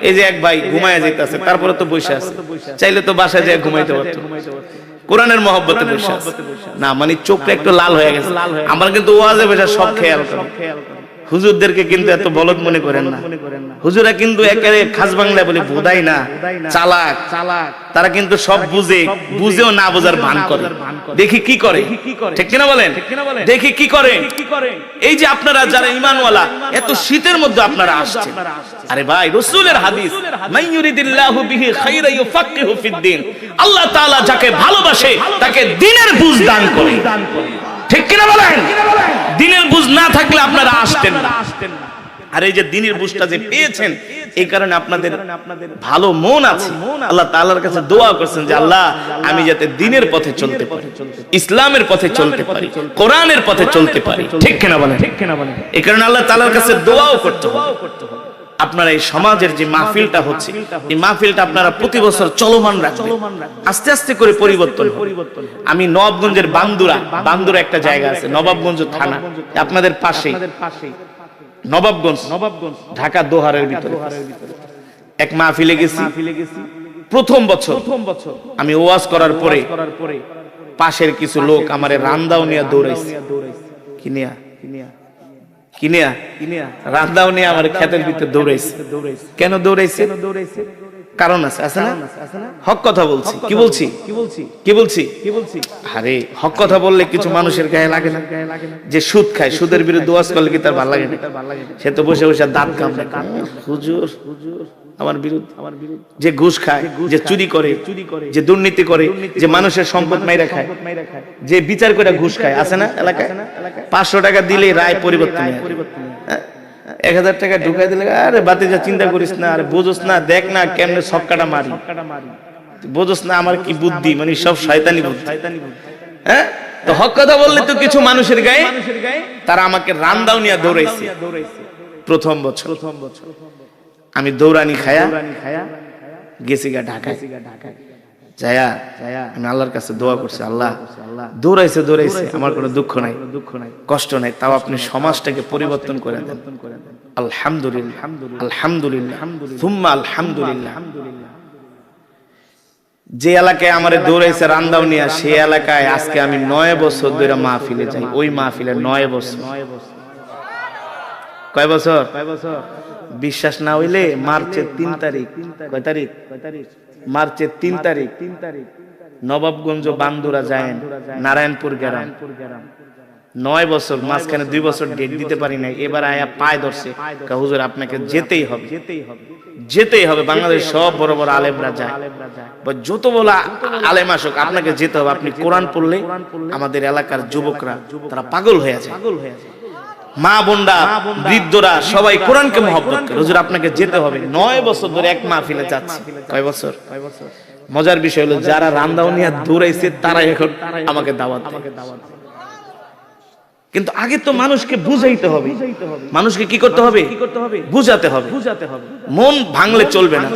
এই যে এক ভাই ঘুমায় যাইতেছে, তারপরে তো বসে আছে, চাইলে তো বাসায় যায় ঘুমাইতে পারতো, কোরআনের মহব্বতে বসে আছে না, মানে চোখটা একটু লাল হয়ে গেছে। আমরা কিন্তু ওয়াজে বসে সব খেয়াল করি। হুজুরদেরকে কিন্তু এত বলদ মনে করেন না, হুজুরা কিন্তু একেবারে খাস বাংলা বলে বোধাই না, চালাক। তারা কিন্তু সব বুঝে, বুঝেও না বোঝার ভান করে। দেখি কি করে, ঠিক কিনা বলেন? দেখি কি করে। এই যে আপনারা যারা ঈমানওয়ালা, এত শীতের মধ্যে আপনারা আসছেন, আরে ভাই রাসূলের হাদিস, মাইয়ুরিদিল্লাহু বিহি খায়রা ইউফাক্কিহু ফিদ্দিন, আল্লাহ তাআলা যাকে ভালোবাসে তাকে দ্বীনের বুঝ দান করে। ঠিক কিনা বলেন? দ্বীনের বুঝ না থাকলে আপনারা আসতেন না। আর এই যে দ্বীনের বুঝটা যে পেয়েছেন, এই কারণে আপনাদের ভালো মন আছে। আল্লাহ তাআলার কাছে দোয়া করছেন যে আল্লাহ আমি যাতে দ্বীনের পথে চলতে পারি, ইসলামের পথে চলতে পারি, কোরআনের পথে চলতে পারি। ঠিক কিনা বলেন? এই কারণে আল্লাহ তাআলার কাছে দোয়াও করতে হবে। আপনারা এই সমাজের যে মাহফিলটা হচ্ছে, এই মাহফিলটা আপনারা প্রতি বছর চলমান রাখবেন, আস্তে আস্তে করে পরিবর্তন হবে। আমি নবাবগঞ্জের বান্দুরা একটা জায়গা আছে, নবাবগঞ্জ থানা আপনাদের পাশেই, নবাবগঞ্জ ঢাকা দোহারের ভিতরে এক মাহফিলে গেছি। প্রথম বছর আমি ওয়াজ করার পরে পাশের কিছু লোক আমারে রান্দাও নিয়ে দৌড়াইছে। কিনিয়া রান্দাও নিয়ে আমার ক্ষেতের ভিতরে দৌড়াইছে। কেন দৌড়াইছে? কারণ আছে না? হক কথা বলছি। কি বলছি আরে হক কথা বললে কিছু মানুষের গায়ে লাগে না? যে সুদ খায়, সুদের বিরুদ্ধে ওয়াজ করলে কি তার ভালো লাগে না? সে তো বসে বসে দাঁত কামড়ায়, হুজুর আমার বিরুদ্ধে। যে ঘুষ খায়, যে চুরি করে, যে দুর্নীতি করে, যে মানুষের সম্পদ মাইরা খায়, যে বিচার করে ঘুষ খায়, আছে না এলাকায়? 500 টাকা দিলে রায় পরিবর্তন হয়। 1000 টাকা ঢুকাই দিলে আরে বাতিজা চিন্তা করিস না, আরে বুঝোস না, দেখ না কেমনে ছক্কাটা মারি, বুঝোস না আমার কি বুদ্ধি, মানে সব শয়তানি বুদ্ধি। হ্যাঁ, তো হক কথা বললে তো কিছু মানুষের গায়ে তারা আমাকে রান্দাও নিয়ে দৌড়াইছে। প্রথম বছর আমি দৌড়ানি খায়া গেছি গা ঢাকায়। যায়া আমি আল্লাহর কাছে দোয়া করছি, আল্লাহ দৌড়াইছে আমার কোনো দুঃখ নাই, কষ্ট নাই, তাও আপনি সমাজটাকে পরিবর্তন করে দেন। আলহামদুলিল্লাহ, আলহামদুলিল্লাহ, সুম্মা আলহামদুলিল্লাহ। যে এলাকায় আমারে দৌড়াইছে রান্দাও নিয়া, সেই এলাকায় আজকে আমি 9 বছর ধরে মাহফিলে যাই। ওই মাহফিলে 9 বছর। কয় বছর? বিশ্বাস না হইলে মার্চের 3 তারিখ, কয় তারিখ? মার্চের 3 তারিখ নবাবগঞ্জ বান্দুরা যায় নারায়ণপুর গ্রাম। 9 বছর, মাঝখানে 2 বছর ডেট দিতে পারি নাই। এবার আয়া পায় ধরছে, হুজুর আপনাকে যেতেই হবে। বাংলাদেশ সব বড় বড় আলেমরা যায়, যত বড় আলেম আসুক আপনাকে যেতে হবে। আপনি কোরআন পড়লে আমাদের এলাকার যুবকরা তারা পাগল হয়ে যায়, মা বোনরা, বৃদ্ধরা সবাই কোরআনকে মহব্বত করে। হুজুর আপনাকে যেতে হবে। 9 বছর ধরে এক মাহফিলে যাচ্ছে। কয় বছর? মজার বিষয় হলো যারা রান্দাও নিয়ে দৌড়াইছে তারা এখন আমাকে দাওয়াত দেয়। কিন্তু আগে তো মানুষকে বুঝাইতে হবে, মানুষকে কি করতে হবে? বুঝাতে হবে। মন ভাঙলে চলবে না,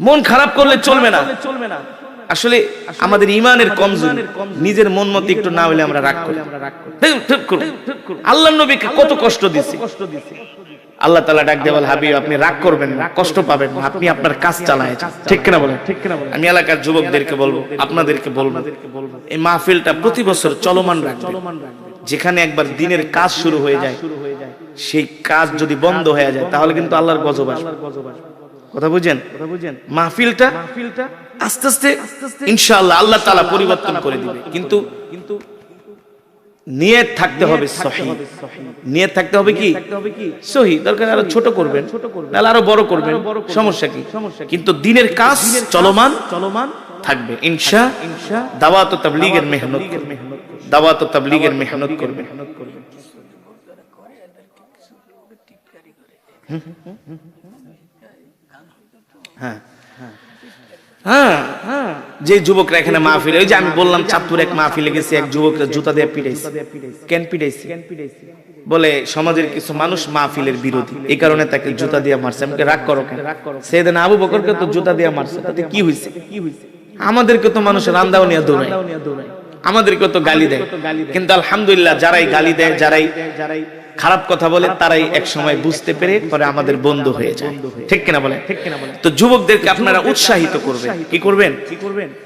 মন খারাপ করলে চলবে না। আসলে আমাদের ইমানের কমজোরি, নিজের মন মতো একটু না হলে আমরা রাগ করি। আল্লাহর নবীকে কত কষ্ট দিয়েছে। আল্লাহ তাআলা ডাক দিয়ে বলে, হাবিব আপনি রাগ করবেন না, কষ্ট পাবেন না, আপনি আপনার কাজ চালায় যান। ঠিক কিনা বলেন? আমি এলাকার যুবকদেরকে বলবো, আপনাদেরকে বলবো, এই মাহফিলটা প্রতি বছর চলমান রাখবেন। যেখানে একবার দিনের কাজ শুরু হয়ে যায়, সেই কাজ যদি বন্ধ হয়ে যায় তাহলে কিন্তু আল্লাহর গজব আসবে। কথা বুঝেন? মাহফিলটা আস্তে আস্তে ইনশাআল্লাহ আল্লাহ তাআলা পরিবর্তন করে দিবে। কিন্তু নিয়ত থাকতে হবে সহিহ। নিয়ত থাকতে হবে কি? সহিহ। দরকার আরো ছোট করবেন, নাহলে আরো বড় করবেন, সমস্যা কি? কিন্তু দিনের কাজ চলমান থাকবে ইনশাআল্লাহ। দাওয়াত ও তাবলীগের মেহনত করবেন, দাওয়াত ও তাবলীগের মেহনত করবেন। যে যুবকরা এখানে মাহফিলে, ওই যে আমি বললাম চাঁদপুর এক মাহফিলে গেছে, এক যুবকরা জুতা দিয়ে পিটাইছে। কেন পিটাইছে? বলে সমাজের কিছু মানুষ মাহফিলের বিরোধী, এই কারণে তাকে জুতা দিয়ে মারছে। আমাকে রাগ করো কেন? সেদিন আবু বকরকে তো জুতা দিয়ে মারছে, তাতে কি হয়েছে? আমাদেরকে তো মানুষ রান্দাও নিয়ে দৌড়ায়, আমাদেরকে তো গালি দেয়। কিন্তু আলহামদুলিল্লাহ যারাই গালি দেয়, যারাই খারাপ কথা বলে, তারাই এক সময় বুঝতে পেরে পরে আমাদের বন্ধু হয়ে যায়। ঠিক কিনা বলে? তো যুবকদেরকে আপনারা উৎসাহিত করবেন। কি করবেন?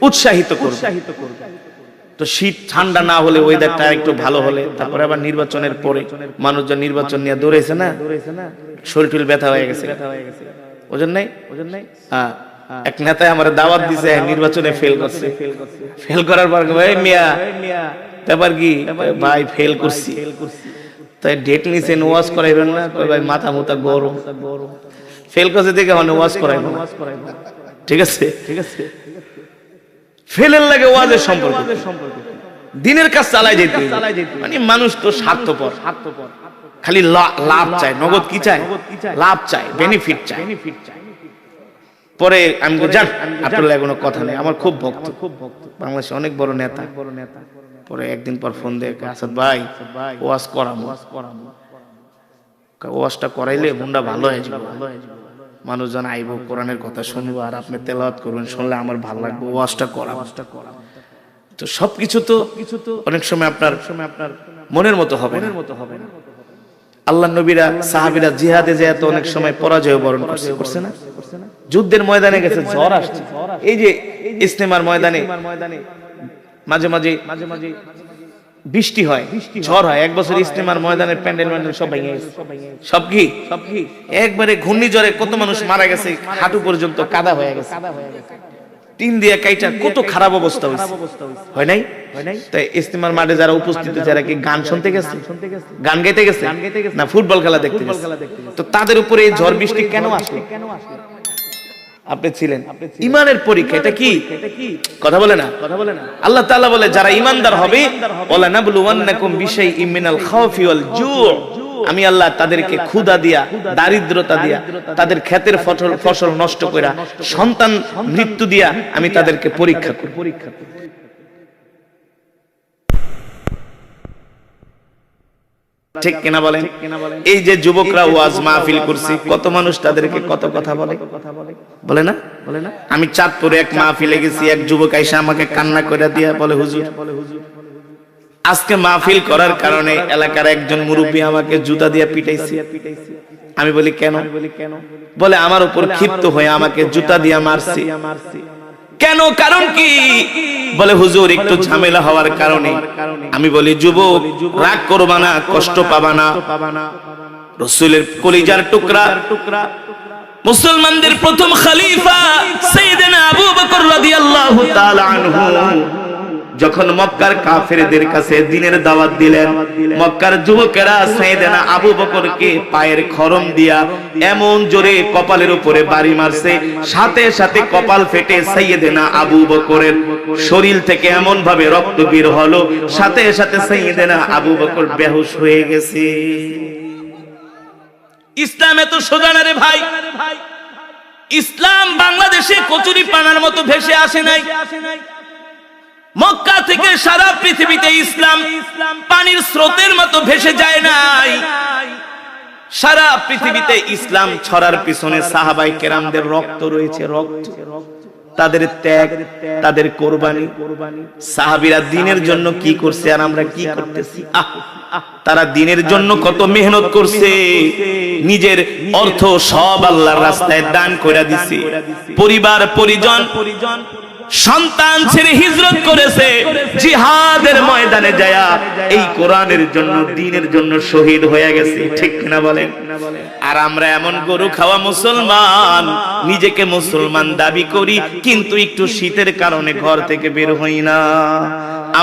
উৎসাহিত করবেন। তো শীত ঠান্ডা না হলে, ওয়েদারটা একটু ভালো হলে, তারপরে আবার নির্বাচনের পরে মানুষজন নির্বাচন নিয়ে দৌড়েছে না, শরীর টুল ব্যথা হয়ে গেছে, ওজন নাই। এক নেতায় আমার দাওয়াত দিছে, নির্বাচনে ফেল করছে। ফেল করার পর ভাই মিয়া ব্যাপার কি? ভাই ফেল করছি, তাই ডেট নিছেন, ওয়াজ করাইবেন না? ভাই মাথা মুথা গরম, ফেল করছে দেখে মানে ওয়াজ করাইবেন। ঠিক আছে, ফেলের লাগে ওয়াজের সম্পর্ক, দিনের কাজ চালায় যেতে। মানে মানুষ তো স্বার্থপর, খালি লাভ চায়, নগদ কি চায়? লাভ চায়, বেনিফিট চায়। পরে আমি জান আপনার কোনো কথা নেই, আমার খুব ভক্ত, বাংলাদেশে অনেক বড় নেতা। পরে একদিন পর ফোন দিয়ে, আসাদ ভাই ওয়াজ করাম, ওয়াজটা করাইলে মনটা ভালো হয়ে যাবে, মানুষজন আইব, কোরআনের কথা শুনবো, আর আপনি তেলাওয়াত করবেন, শুনলে আমার ভালো লাগবে, ওয়াজটা করাম। তো সবকিছু তো অনেক সময় আপনার মনের মতো হবে না। আল্লাহ নবীরা সাহাবীরা জিহাদে যায় তো অনেক সময় পরাজয় বরণ করছে না? যুদ্ধের ময়দানে গেছে, ঝড় আসছে, এই যে ইস্তেমার ময়দানে মাঝে মাঝে বৃষ্টি হয়, ঝড় হয়। এক বছর ইস্তেমার ময়দানের প্যান্ডেল সব ভেঙে গেছে, সব কি একবারে ঘূর্ণিঝড়ে কত মানুষ মারা গেছে, হাঁটু পর্যন্ত কাদা হয়ে গেছে, টিন দিয়ে কাইটা কত খারাপ অবস্থা হয়েছে, হয় নাই? তাই ইস্তেমার মাঠে যারা উপস্থিত, যারা কি গান শুনতে গেছে, গান গাইতে গেছে না ফুটবল খেলা দেখতে গেছে, তো তাদের উপরে এই ঝড় বৃষ্টি কেন আসলো? আপনি ছিলেন, ইমানের পরীক্ষা। এটা কি কথা বলে না? আল্লাহ তাআলা বলে যারা ইমানদার হবে, ওয়ালা নাবলুওয়ান্নাকুম বিশাইইম মিনাল খাউফি ওয়াল জু', আমি আল্লাহ তাদেরকে ক্ষুধা দিয়া, দারিদ্রতা দিয়া, তাদের ক্ষেতের ফসল নষ্ট কইরা, সন্তান মৃত্যু দিয়া আমি তাদেরকে পরীক্ষা করি। ঠিক কিনা বলেন? এই যে যুবকরা ওয়াজ মাহফিল করছি, কত মানুষ তাদেরকে কত কথা বলে না? আমি চাঁদপুরে এক মাহফিলে গেছি, এক যুবক আইসা আমাকে কান্না করে দিয়া বলে, হুজুর আজকে মাহফিল করার কারণে এলাকার একজন মুরব্বী আমাকে জুতা দিয়ে পিটাইছে। আমি বলি কেন? বলে আমার উপর ক্ষিপ্ত হয়ে আমাকে জুতা দিয়ে মারছে। কেন, কারণ কি? বলে হুজুর একটু ঝামেলা হওয়ার কারণে। আমি বলি যুবক রাগ করবা না, কষ্ট পাবা না, রাসূলের কলিজার টুকরা, মুসলমানদের প্রথম খলিফা সাইয়েদনা আবু বকর রাদিয়াল্লাহু তাআলা আনহু যখন মক্কার কাফেরদের কাছে দ্বীনের দাওয়াত দিলেন, মক্কার যুবকেরা সাইয়েদনা আবু বকরকে পায়ের খরম দিয়া এমন জোরে কপালের উপরে বাড়ি মারছে, সাথে সাথে কপাল ফেটে সাইয়েদনা আবু বকরের শরীর থেকে এমন ভাবে রক্ত বের হলো, সাথে সাথে সাইয়েদনা আবু বকর বেহুশ হয়ে গেছে। ইসলাম এত সোজা না রে ভাই। ইসলাম বাংলাদেশে কচুরি পানার মতো ভেসে আসে নাই। মক্কা থেকে সারা পৃথিবীতে ইসলাম পানির স্রোতের মতো ভেসে যায় নাই। সারা পৃথিবীতে ইসলাম ছড়ার পিছনে সাহাবায়ে কেরামদের রক্ত রয়েছে, রক্ত, তাদের ত্যাগ, তাদের কোরবানি। সাহাবীরা দ্বীনের জন্য কি করছে আর আমরা কি করতেছি? তারা দ্বীনের জন্য কত মেহনত করছে, নিজের অর্থ সব আল্লাহর রাস্তায় দান করে দিছে, পরিবার পরিজন সন্তান ছেড়ে হিজরত করেছে, জিহাদের ময়দানে যায় এই কোরআনের জন্য, দ্বীনের জন্য শহীদ হয়ে গেছে। ঠিক কিনা বলেন? আর আমরা এমন গরু খাওয়া মুসলমান, নিজেকে মুসলমান দাবি করি কিন্তু একটু শীতের কারণে ঘর থেকে বের হই না।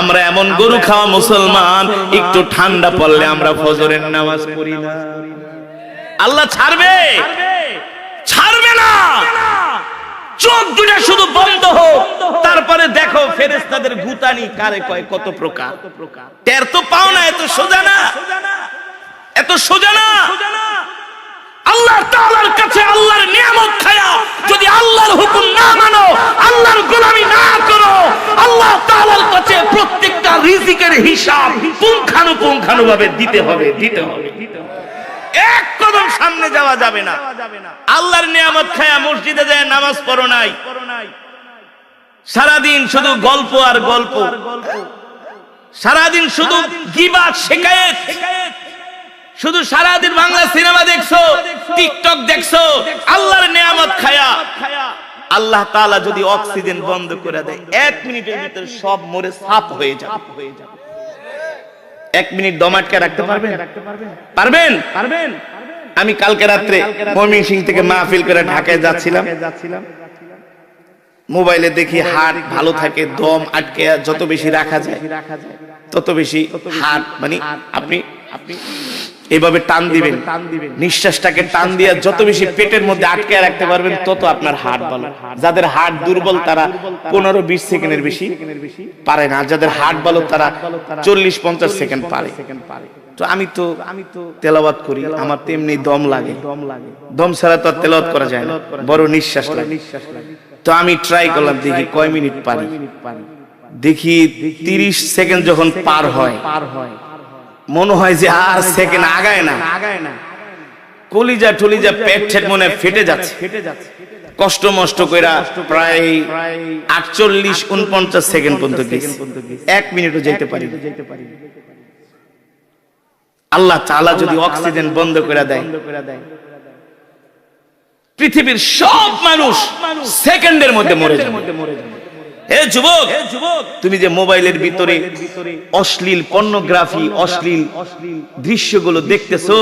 আমরা এমন গরু খাওয়া মুসলমান, একটু ঠান্ডা পড়লে আমরা ফজরের নামাজ পড়ি না। আল্লাহ ছাড়বে? ছাড়বে না। চোখ দুটা শুধু বন্ধ হোক, তারপরে দেখো ফেরেশতাদের গুতানি কারে কয় কত প্রকার। টের তো পাও না, এত সোজা না, এত সোজা না। আল্লাহ তাআলার কাছে আল্লাহর নিয়ামত খায়া যদি আল্লাহর হুকুম না মানো, আল্লাহর গোলামি না করো, আল্লাহ তাআলার কাছে প্রত্যেকটা রিজিকের হিসাব পুঙ্খানুপুঙ্খানুভাবে দিতে হবে। এক কদম সামনে যাওয়া যাবে না। আল্লাহর নিয়ামত খায়া মসজিদে যায় নামাজ পড়ো নাই, সারাদিন শুধু গল্প আর গল্প, সারাদিন শুধু গীবাত শিকায়েত, শুধু সারাদিন বাংলা সিনেমা দেখছো, টিকটক দেখছো। আল্লাহর নিয়ামত খায়া আল্লাহ তাআলা যদি অক্সিজেন বন্ধ করে দেয়, 1 মিনিটের ভিতরে সব মরে সাফ হয়ে যাবে। 1 মিনিট দম আটকে রাখতে পারবেন? আমি কালকে রাত্রে ময়মনসিংহ থেকে মাহফিল করে ঢাকায় যাচ্ছিলাম, মোবাইলে দেখি হার্ট ভালো থাকে, দম আটকে যত বেশি রাখা যায় তত বেশি হার্ট, মানে আপনি এইভাবে টান দিবেন, নিঃশ্বাসটাকে টান দিয়ে যত বেশি পেটের মধ্যে আটকে রাখতে পারবেন তত আপনার হার্ট ভালো। যাদের হার্ট দুর্বল তারা 15-20 সেকেন্ডের বেশি পারে না, যাদের হার্ট ভালো তারা 40-50 সেকেন্ড পারে। তো আমি তো তেলাওয়াত করি, আমার তেমনি দম লাগে, দম ছাড়া তো আর তেলাওয়াত করা যায় না, বড় নিঃশ্বাস লাগে। তো আমি ট্রাই করলাম, দেখি কয় মিনিট পারি। দেখি 30 সেকেন্ড যখন পার হয়, মনে হয় যে আর সেকেন্ড আগায় না, কলিজা টলিজা পেট ঠেট মনে ফেটে যাচ্ছে। কষ্ট মষ্ট কইরা প্রায় 48-49 সেকেন্ড পর্যন্ত গেছি, 1 মিনিটও যেতে পারি। আল্লাহ তাআলা যদি অক্সিজেন বন্ধ করে দেয়, পৃথিবীর সব মানুষ সেকেন্ডের মধ্যে মরে যাবে। এ যুবক, তুমি যে মোবাইলের ভিতরে অশ্লীল পর্নোগ্রাফি, অশ্লীল দৃশ্যগুলো দেখতেছো,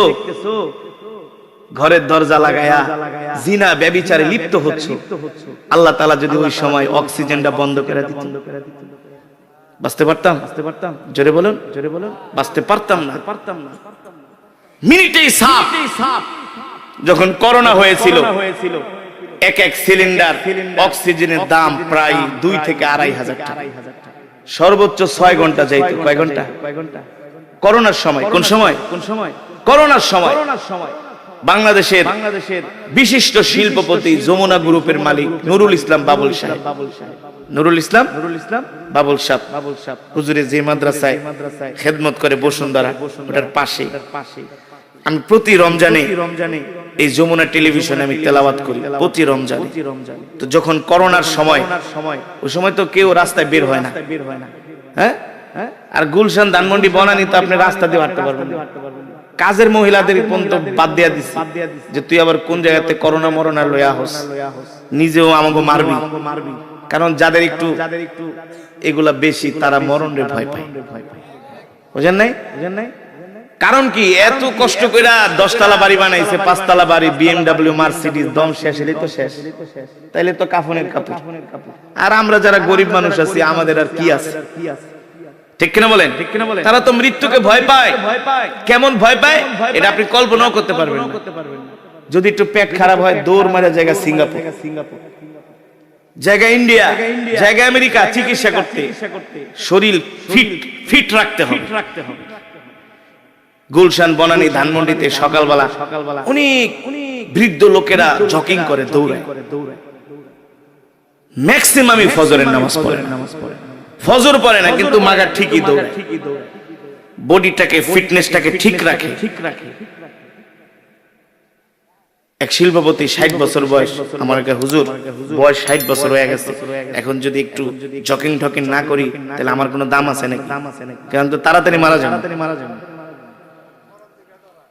ঘরের দরজা লাগায়া জিনা ব্যভিচারে লিপ্ত হচ্ছ, আল্লাহ তাআলা যদি ওই সময় অক্সিজেনটা বন্ধ করে দিত, বাঁচতে পারতাম? জোরে বলুন, বাঁচতে পারতাম না। মিনিটেই সাপ। যখন করোনা হয়েছিল, এক এক সিলিন্ডার অক্সিজেনের দাম প্রায় 2 থেকে 2,500 টাকা, সর্বোচ্চ 6 ঘন্টা যাইত। কয় ঘন্টা? করোনার সময়। কোন সময়? করোনার সময়। বাংলাদেশের বিশিষ্ট শিল্পপতি যমুনা গ্রুপের মালিক নুরুল ইসলাম বাবুল সাহেব, নুরুল ইসলাম বাবুল সাহেব হুজুরে যে মাদ্রাসায় খেদমত করে বসুন্ধরা, ওটার পাশে আমি প্রতি রমজানে এই যমুনা টেলিভিশনে আমি তেলাওয়াত করি, প্রতি রমজানে। তো যখন করোনার সময়, ওই সময় তো কেউ রাস্তায় বের হয় না, হ্যাঁ, আর গুলশান, ধানমন্ডি, বনানী তো আপনি রাস্তা দিয়ে হাঁটতে পারবেন না। কাজের মহিলাদের পর্যন্ত বাদ দিয়া দিচ্ছে যে তুই আবার কোন জায়গাতে করোনা মরনা লইয়া হস, নিজেও আমাকে মারবি। কারণ যাদের একটু এগুলা বেশি, তারা মরণের ভয় পায়। বুঝেন নাই? কারণ কি, এত কষ্ট করে 10 তলা বাড়ি বানাইছে, 5 তলা বাড়ি, BMW, মার্সিডিজ, দম শেষ হলেই তো শেষ, তাইলে তো কাফনের কাপড়। আর আমরা যারা গরিব মানুষ আছি, আমাদের আর কি আছে? ঠিক কিনা বলেন? তারা তো মৃত্যুকে ভয় পায়। কেমন ভয় পায় এটা আপনি কল্পনাও করতে পারবেন না। যদি একটু পেট খারাপ হয়, দৌড় মারা জায়গা সিঙ্গাপুর, জায়গা ইন্ডিয়া, জায়গা আমেরিকা চিকিৎসা করতে। শরীর ফিট রাখতে হবে। গুলশান, বনানী, ধানমন্ডিতে সকালবেলা অনেক বৃদ্ধ লোকেরা জগিং করে, দৌড়ায়। ম্যাক্সিমামই ফজরের নামাজ পড়ে। ফজর পড়ে না, কিন্তু মাগা ঠিকই দৌড়ায়, বডিটাকে, ফিটনেসটাকে ঠিক রাখে। এক শিল্পপতি 60 বছর বয়স, আমার একটা হুজুর বয়স 60 বছর হয়ে গেছে, এখন যদি একটু জকিং ঠকিং না করি তাহলে আমার কোনো দাম আছে নাকি? কারণ তো তাড়াতাড়ি মারা যাবে।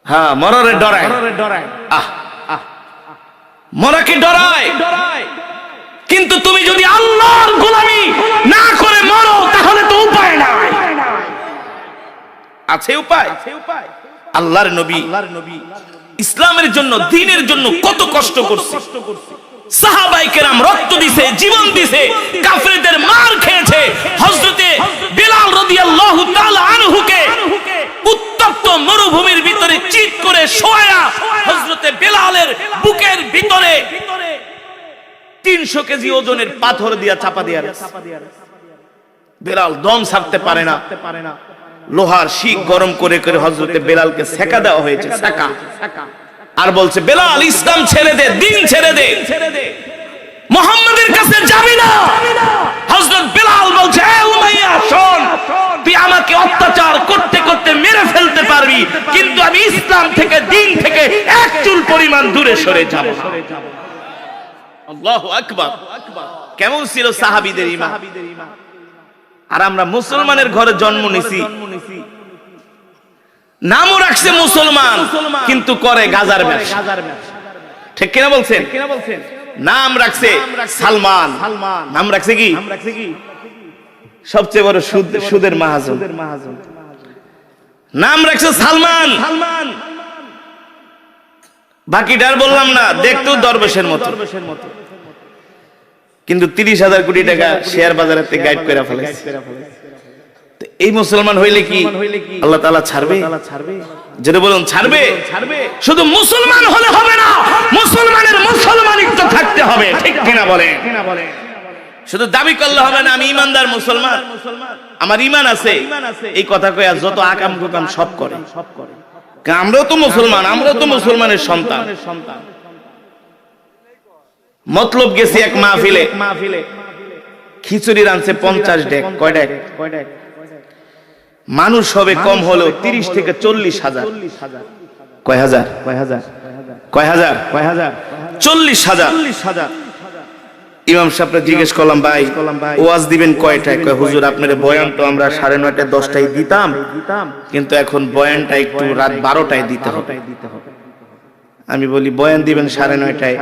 হ্যাঁ, মরারে ডরায়। মরাকে ডরায়। কিন্তু তুমি যদি আল্লাহর গোলামি না করে মরো, তাহলে তো উপায় নাই। আছে উপায়? আল্লাহর নবী ইসলামের জন্য, দ্বীনের জন্য কত কষ্ট করছে। সাহাবায়ে কেরাম রক্ত দিছে, জীবন দিছে, কাফেরদের মার খেয়েছে। হযরতে বিলাল রাদিয়াল্লাহু তাআলা আনহুকে উত্তপ্ত মরুভূমির ভিতরে চিৎ করে শোয়া, হযরতে বিলালের বুকের ভিতরে 300 কেজি ওজনের পাথর দিয়া চাপা দিয়া, বিলাল দম ছাড়তে পারে না। লোহার শিক গরম করে করে হযরতে বিলালকে সেকা দেওয়া হয়েছে, সেকা। আর বলছে, বিলাল ইসলাম ছেড়ে দে, দ্বীন ছেড়ে দে, মুহাম্মাদের কাছে যাবি না। হযরত বিলাল বলছে, এ উমাইয়া শোন, তুই আমাকে অত্যাচার করতে করতে মেরে ফেলতে পারবি, কিন্তু আমি ইসলাম থেকে, দ্বীন থেকে এক চুল পরিমাণ দূরে সরে যাব। আল্লাহু আকবার। কেমন ছিল সাহাবীদের ঈমান! আর আমরা মুসলমানের ঘরে জন্ম নিছি, নামও রাখছে মুসলমান, কিন্তু করে গাজার ব্যবসা। ঠিক কিনা বলছেন? নাম রাখছে সালমান, নাম রাখছে কি? সবচেয়ে বড় সুদের মাহাজন, নাম রাখছে সালমান। বাকিটা আর বললাম না, দেখতেও দরবেশের মতো, কিন্তু 30,000 কোটি টাকা শেয়ার বাজারে গাইড করে ফেলেছে। এই মুসলমান হইলে কি আল্লাহ তাআলা ছাড়বে? যেটা বলুন, ছাড়বে। শুধু মুসলমান হলে হবে না, মুসলমানের মুসলমানিত্ব থাকতে হবে। ঠিক কিনা বলেন? শুধু দাবি করলে হবে না আমি ইমানদার মুসলমান, আমার ঈমান আছে, এই কথা কইয়া যত আকাম কুকাম সব করে। আমরাও তো মুসলমান, আমরাও তো মুসলমানের সন্তান। মতলব গেছি এক মাহফিলে, খিচুড়ি রানছে 50 ডেক। কয় ডেক? মানুষ হবে কম হলেও 30 থেকে 40,000। কয় হাজার? 40,000। ইমাম সাহেবকে জিজ্ঞেস করলাম, ভাই ওয়াজ দিবেন কয়টায়? কয় হুজুর আপনার বয়ান তো আমরা 9:30 10টায় দিতাম, কিন্তু এখন বয়ানটা একটু রাত 12টায় দিতে হবে। আমি বলি বয়ান দিবেন 9:30টায়,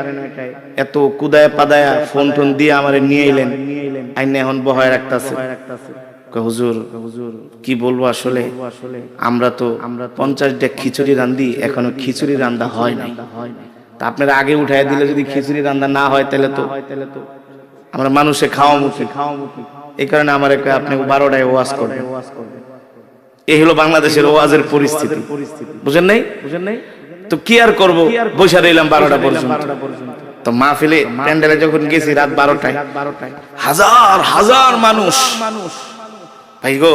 এত কুদায় পাদায়া ফোন টোন দিয়ে আমারে নিয়ে এলেন, আইনে এখন বহায় রাখতেছে। হুজুর কি বলবো, আসলে আমরা তো 50টা খিচুড়ি রান্ধি, এখনো খিচুড়ি রান্না হয় নাই। তা আপনারা আগে উঠাই দিলে যদি খিচুড়ি রান্না না হয় তাহলে তো আমরা মানুষে খাওয়া মুখী। এই কারণে আমার আপনি 12টায় ওয়াজ করবেন। এই হলো বাংলাদেশের ওয়াজের পরিস্থিতি, বুঝেন নাই? তো কি আর করবো, বসে রইলাম 12টা পর্যন্ত। তো মাহফিলে প্যান্ডেলে যখন গেছি রাত 12টায়, হাজার হাজার মানুষ। ভাই গো,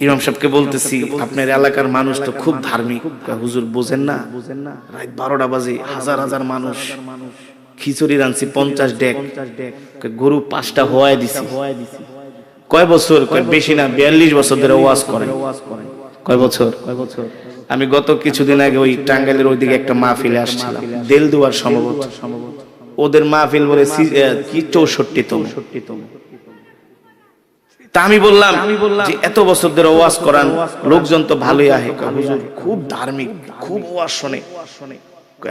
ইমাম সাহেবকে বলতেছি আপনার এলাকার মানুষ তো খুব ধার্মিক। হুজুর বোঝেন না, রাত 12টা বাজে হাজার হাজার মানুষ, খিচুড়ি রাঁধছি 50 ডেক, গরু 5টা হওয়ায় দিছি। কয় বছর? কয় বেশি না, 42 বছর ধরে ওয়াজ করেন। কয় বছর? আমি গত কিছুদিন আগে ওই টাঙ্গাইলের ওইদিকে একটা মাহফিলে আসছিলাম, দেলদুয়ার সম্ভবত। ওদের মাহফিল বলে কি 64তম। তা আমি বললাম যে এত বছর ধরে ওয়াজ করান, লোকজন তো ভালোই আহে। হুজুর খুব ধার্মিক, খুব ওয়াজ শোনে।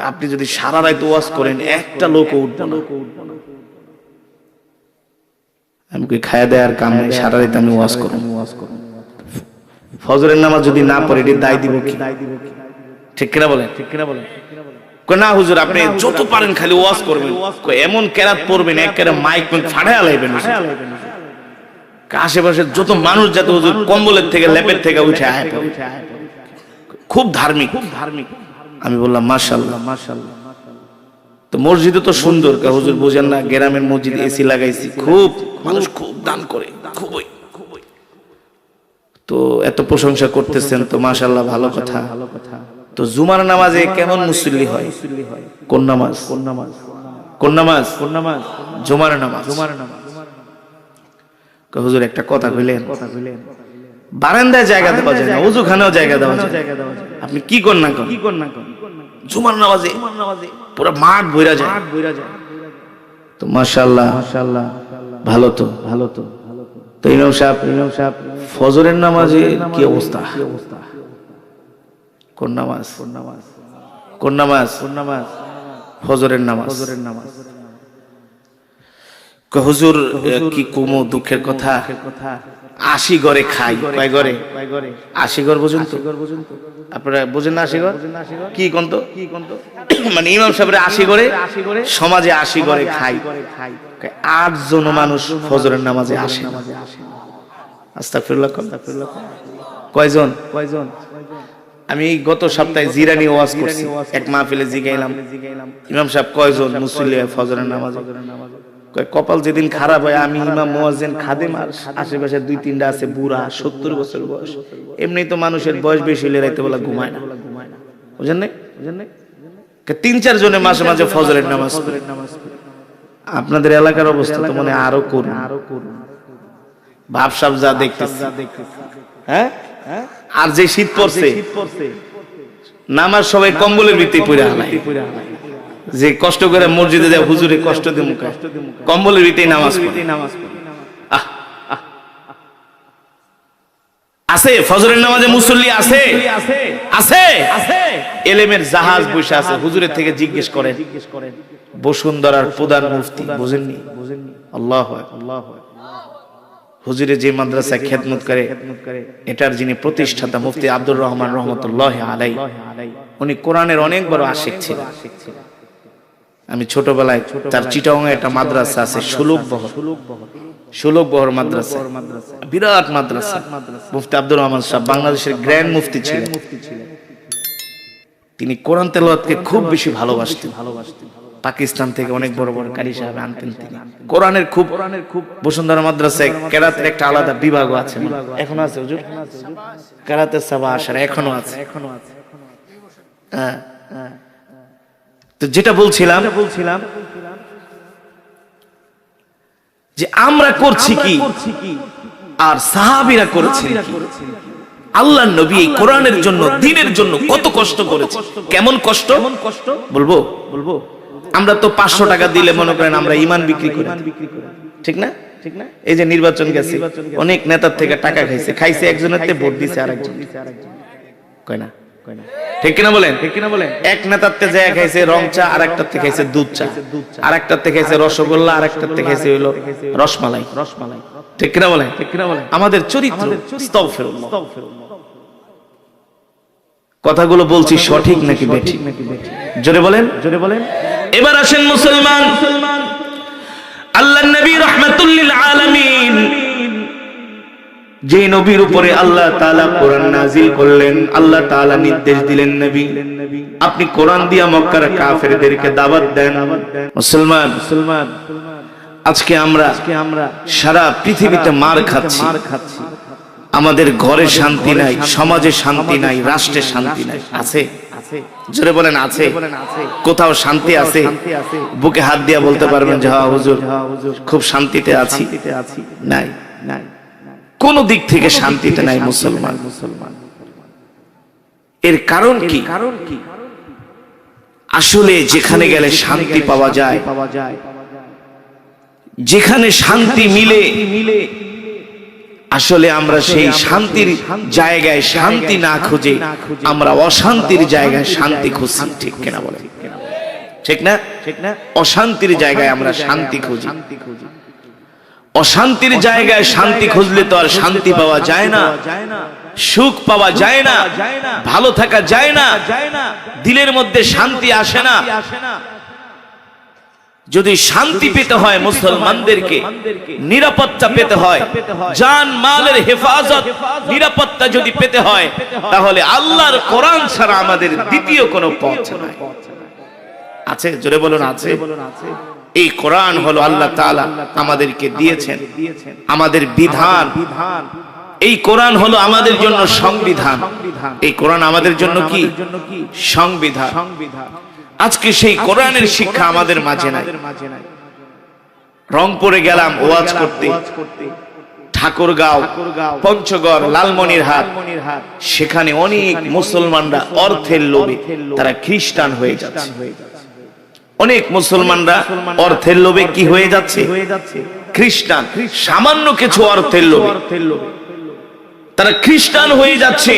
আপনি যদি সারা রাত ওয়াজ করেন একটা লোক উঠবে না। আমি কই খায়া দেয় আর কাম নাই, সারা রাত আমি ওয়াজ করব। ফজরের নামাজ যদি না পড়ে এটি দায় দিব কি? ঠিক কিনা বলেন? কই না হুজুর আপনি যত পারেন খালি ওয়াজ করবেন, কই এমন কেরাত পড়বেন একেবারে মাইক ফাটায়া লাইবেন। আশেপাশে যত মানুষ যাতে হুজুর কম্বলের থেকে লেপের থেকে উঠে আয়, খুব ধার্মিক। আমি বললাম মাশাআল্লাহ। তো মসজিদও তো সুন্দর। হুজুর বুঝেন না, গ্রামের মসজিদ এসি লাগাইছি, খুব মানুষ খুব দান করে, খুবই। তো এত প্রশংসা করতেছেন তো মাশাআল্লাহ, ভালো কথা। তো জুমার নামাজে কেমন মুসল্লি হয়? কোন নামাজ? জুমার নামাজ। হুজুর একটা কথা কইলেন, বারান্দায় জায়গা দেওয়া যায় না, ওযুখানেও জায়গা দেওয়া যায়। আপনি কি করেন না জুমার নামাজে পুরো মাঠ ভইরা যায়। তো মাশাআল্লাহ ভালো তো। তো ইমাম সাহেব ফজরের নামাজে কি অবস্থা? কোন নামাজ? ফজরের নামাজ। হুজুর কি কুমো দুঃখের কথা, 80 ঘরে খাই। কয় ঘরে? 80 ঘর। বুঝুন তো আপনারা, বুঝেন না 80 ঘর কি কোনতো? মানে ইমাম সাহেবের 80 ঘরে, সমাজে 80 ঘরে খাই। 8 জন মানুষ ফজরের নামাজে আসে। আস্তাগফিরুল্লাহ। কয়জন? আমি গত সপ্তাহে জিরানি ওয়াজ করছি, এক মাহফিলে জিগাইলাম ইমাম সাহেব কয়জন মুসল্লি ফজরের নামাজে? কপাল যেদিন খারাপ হয়, আমি ইমাম, মুয়াজ্জিন, খাদেম, আর আশেপাশে 2-3টা আছে বুড়া, 70 বছর বয়স। এমনি তো মানুষের বয়স বেশি হলে রাতে বেলা ঘুমায় না, বুঝেন নাই? 3-4 জনে মাঝে মাঝে ফজরের নামাজ পড়ে। আপনাদের এলাকার অবস্থা তো মনে আরো করুন, ভাবসাব যা দেখতেছি। হ্যাঁ, আর যে শীত পড়ছে, নামাজ সবাই কম্বলের ভিতরে পড়ে আলায়। যে কষ্ট করে মসজিদে যায়, হুজুরে কষ্ট দিয়ে মুখে কম্বলের ভিতরে নামাজ পড়ে। আছে ফজরের নামাজে মুসল্লি আছে, এলেমের জাহাজ বসে আছে। হুজুরের থেকে জিজ্ঞেস করেন, বসুন্ধরার প্রধান মুফতি, বুঝেননি? আল্লাহু আকবার। হুজুরে যে মাদ্রাসায় খেদমত করে, এটার যিনি প্রতিষ্ঠাতা মুফতি আব্দুর রহমান রহমতুল্লাহ আলাইহি, উনি কোরআনের অনেক বড় আশিক ছিলেন। আমি ছোটবেলায় তার চিটাগাং একটা মাদ্রাসা আছে, ষোলকবহর মাদ্রাসা, বিরাট মাদ্রাসা। মুফতি আব্দুর রহমান সাহেব বাংলাদেশের গ্র্যান্ড মুফতি ছিলেন। তিনি কোরআন তেলাওয়াতকে খুব বেশি ভালোবাসতেন। পাকিস্তান থেকে অনেক বড় বড় কারি সাহেব আনতেন তিনি। কোরআনের খুব বসুন্ধরা মাদ্রাসায় কেরাতের একটা আলাদা বিভাগ আছে, এখনো আছে হুজুর, কেরাতে সাবা আশারা এখনো আছে। হ্যাঁ, তো যেটা বলছিলাম যে আমরা করছি কি আর সাহাবীরা করেছেন কি? আল্লাহর নবী এই কোরআনের জন্য, দ্বীনের জন্য কত কষ্ট করেছে। কেমন কষ্ট বলবো? আমরা তো 500 টাকা দিলে মনে করেন আমরা ঈমান বিক্রি করি, ঠিক না? এই যে নির্বাচন গেছে, অনেক নেতার থেকে টাকা খাইছে একজনের তে ভোট দিছে আরেকজন, কয় না? ঠিক কিনা বলেন? এক নেতার তে যায় খাইছে রং চা, আরেকটার থেকে খাইছে দুধ চা, আরেকটার থেকে খাইছে রসগোল্লা, আরেকটার থেকে খাইছে হলো রসমালাই। ঠিক কিনা বলেন? আমাদের চরিত্র, আস্তাগফিরুল্লাহ। কথাগুলো বলছি সঠিক নাকি বেঠিক? জোরে বলেন। এবার আসেন মুসলমান, আল্লাহর নবী রাহমাতুল লিল আলামিন, যে নবীর উপরে আল্লাহ তাআলা কোরআন নাযিল করলেন, আল্লাহ তাআলা নির্দেশ দিলেন, নবী আপনি কোরআন দিয়া মক্কার কাফেরদেরকে দাওয়াত দেন। মুসলমান, আজকে আমরা সারা পৃথিবীতে মার খাচ্ছি, আমাদের ঘরে শান্তি নাই, সমাজে শান্তি নাই, রাষ্ট্রে শান্তি নাই। আছে? জোরে বলেন আছে? কোথাও শান্তি আছে? বুকে হাত দিয়া বলতে পারবেন যে হ্যাঁ হুজুর খুব শান্তিতে আছি? নাই, কোন দিক থেকে শান্তিতে নাই মুসলমান। এর কারণ কি? আসলে যেখানে গেলে শান্তি পাওয়া যায়, যেখানে শান্তি মিলে, আসলে আমরা সেই শান্তির জায়গায় শান্তি না খুঁজে আমরা অশান্তির জায়গায় শান্তি খুঁজছি। ঠিক কিনা বলেন? ঠিক না? অশান্তির জায়গায় আমরা শান্তি খুঁজি। অশান্তির জায়গায় শান্তি খুঁজলে তো আর শান্তি পাওয়া যায় না, সুখ পাওয়া যায় না, ভালো থাকা যায় না, দিলের মধ্যে শান্তি আসে না। যদি শান্তি পেতে হয়, মুসলমানদেরকে নিরাপত্তা পেতে হয়, জান মালের হেফাজত নিরাপত্তা যদি পেতে হয়, তাহলে আল্লাহর কোরআন ছাড়া আমাদের দ্বিতীয় কোনো পথ নাই। আছে? জোরে বলুন আছে? এই কোরআন হলো আল্লাহ তাআলা আমাদেরকে দিয়েছেন, আমাদের বিধান। এই কোরআন হলো আমাদের জন্য সংবিধান। এই কোরআন আমাদের জন্য কি? সংবিধান। আজকে সেই কোরআনের শিক্ষা আমাদের মাঝে নাই। রংপুরে গেলাম ওয়াজ করতে, ঠাকুরগাঁও, পঞ্চগড়, লালমনিরহাট, সেখানে অনেক মুসলমানরা অর্থের লোভে তারা খ্রিস্টান হয়ে যাচ্ছে। অনেক মুসলমানরা অর্থের লোভে কি হয়ে যাচ্ছে? খ্রিস্টান। সামান্য কিছু অর্থের লোভে তারা খ্রিস্টান হয়ে যাচ্ছে।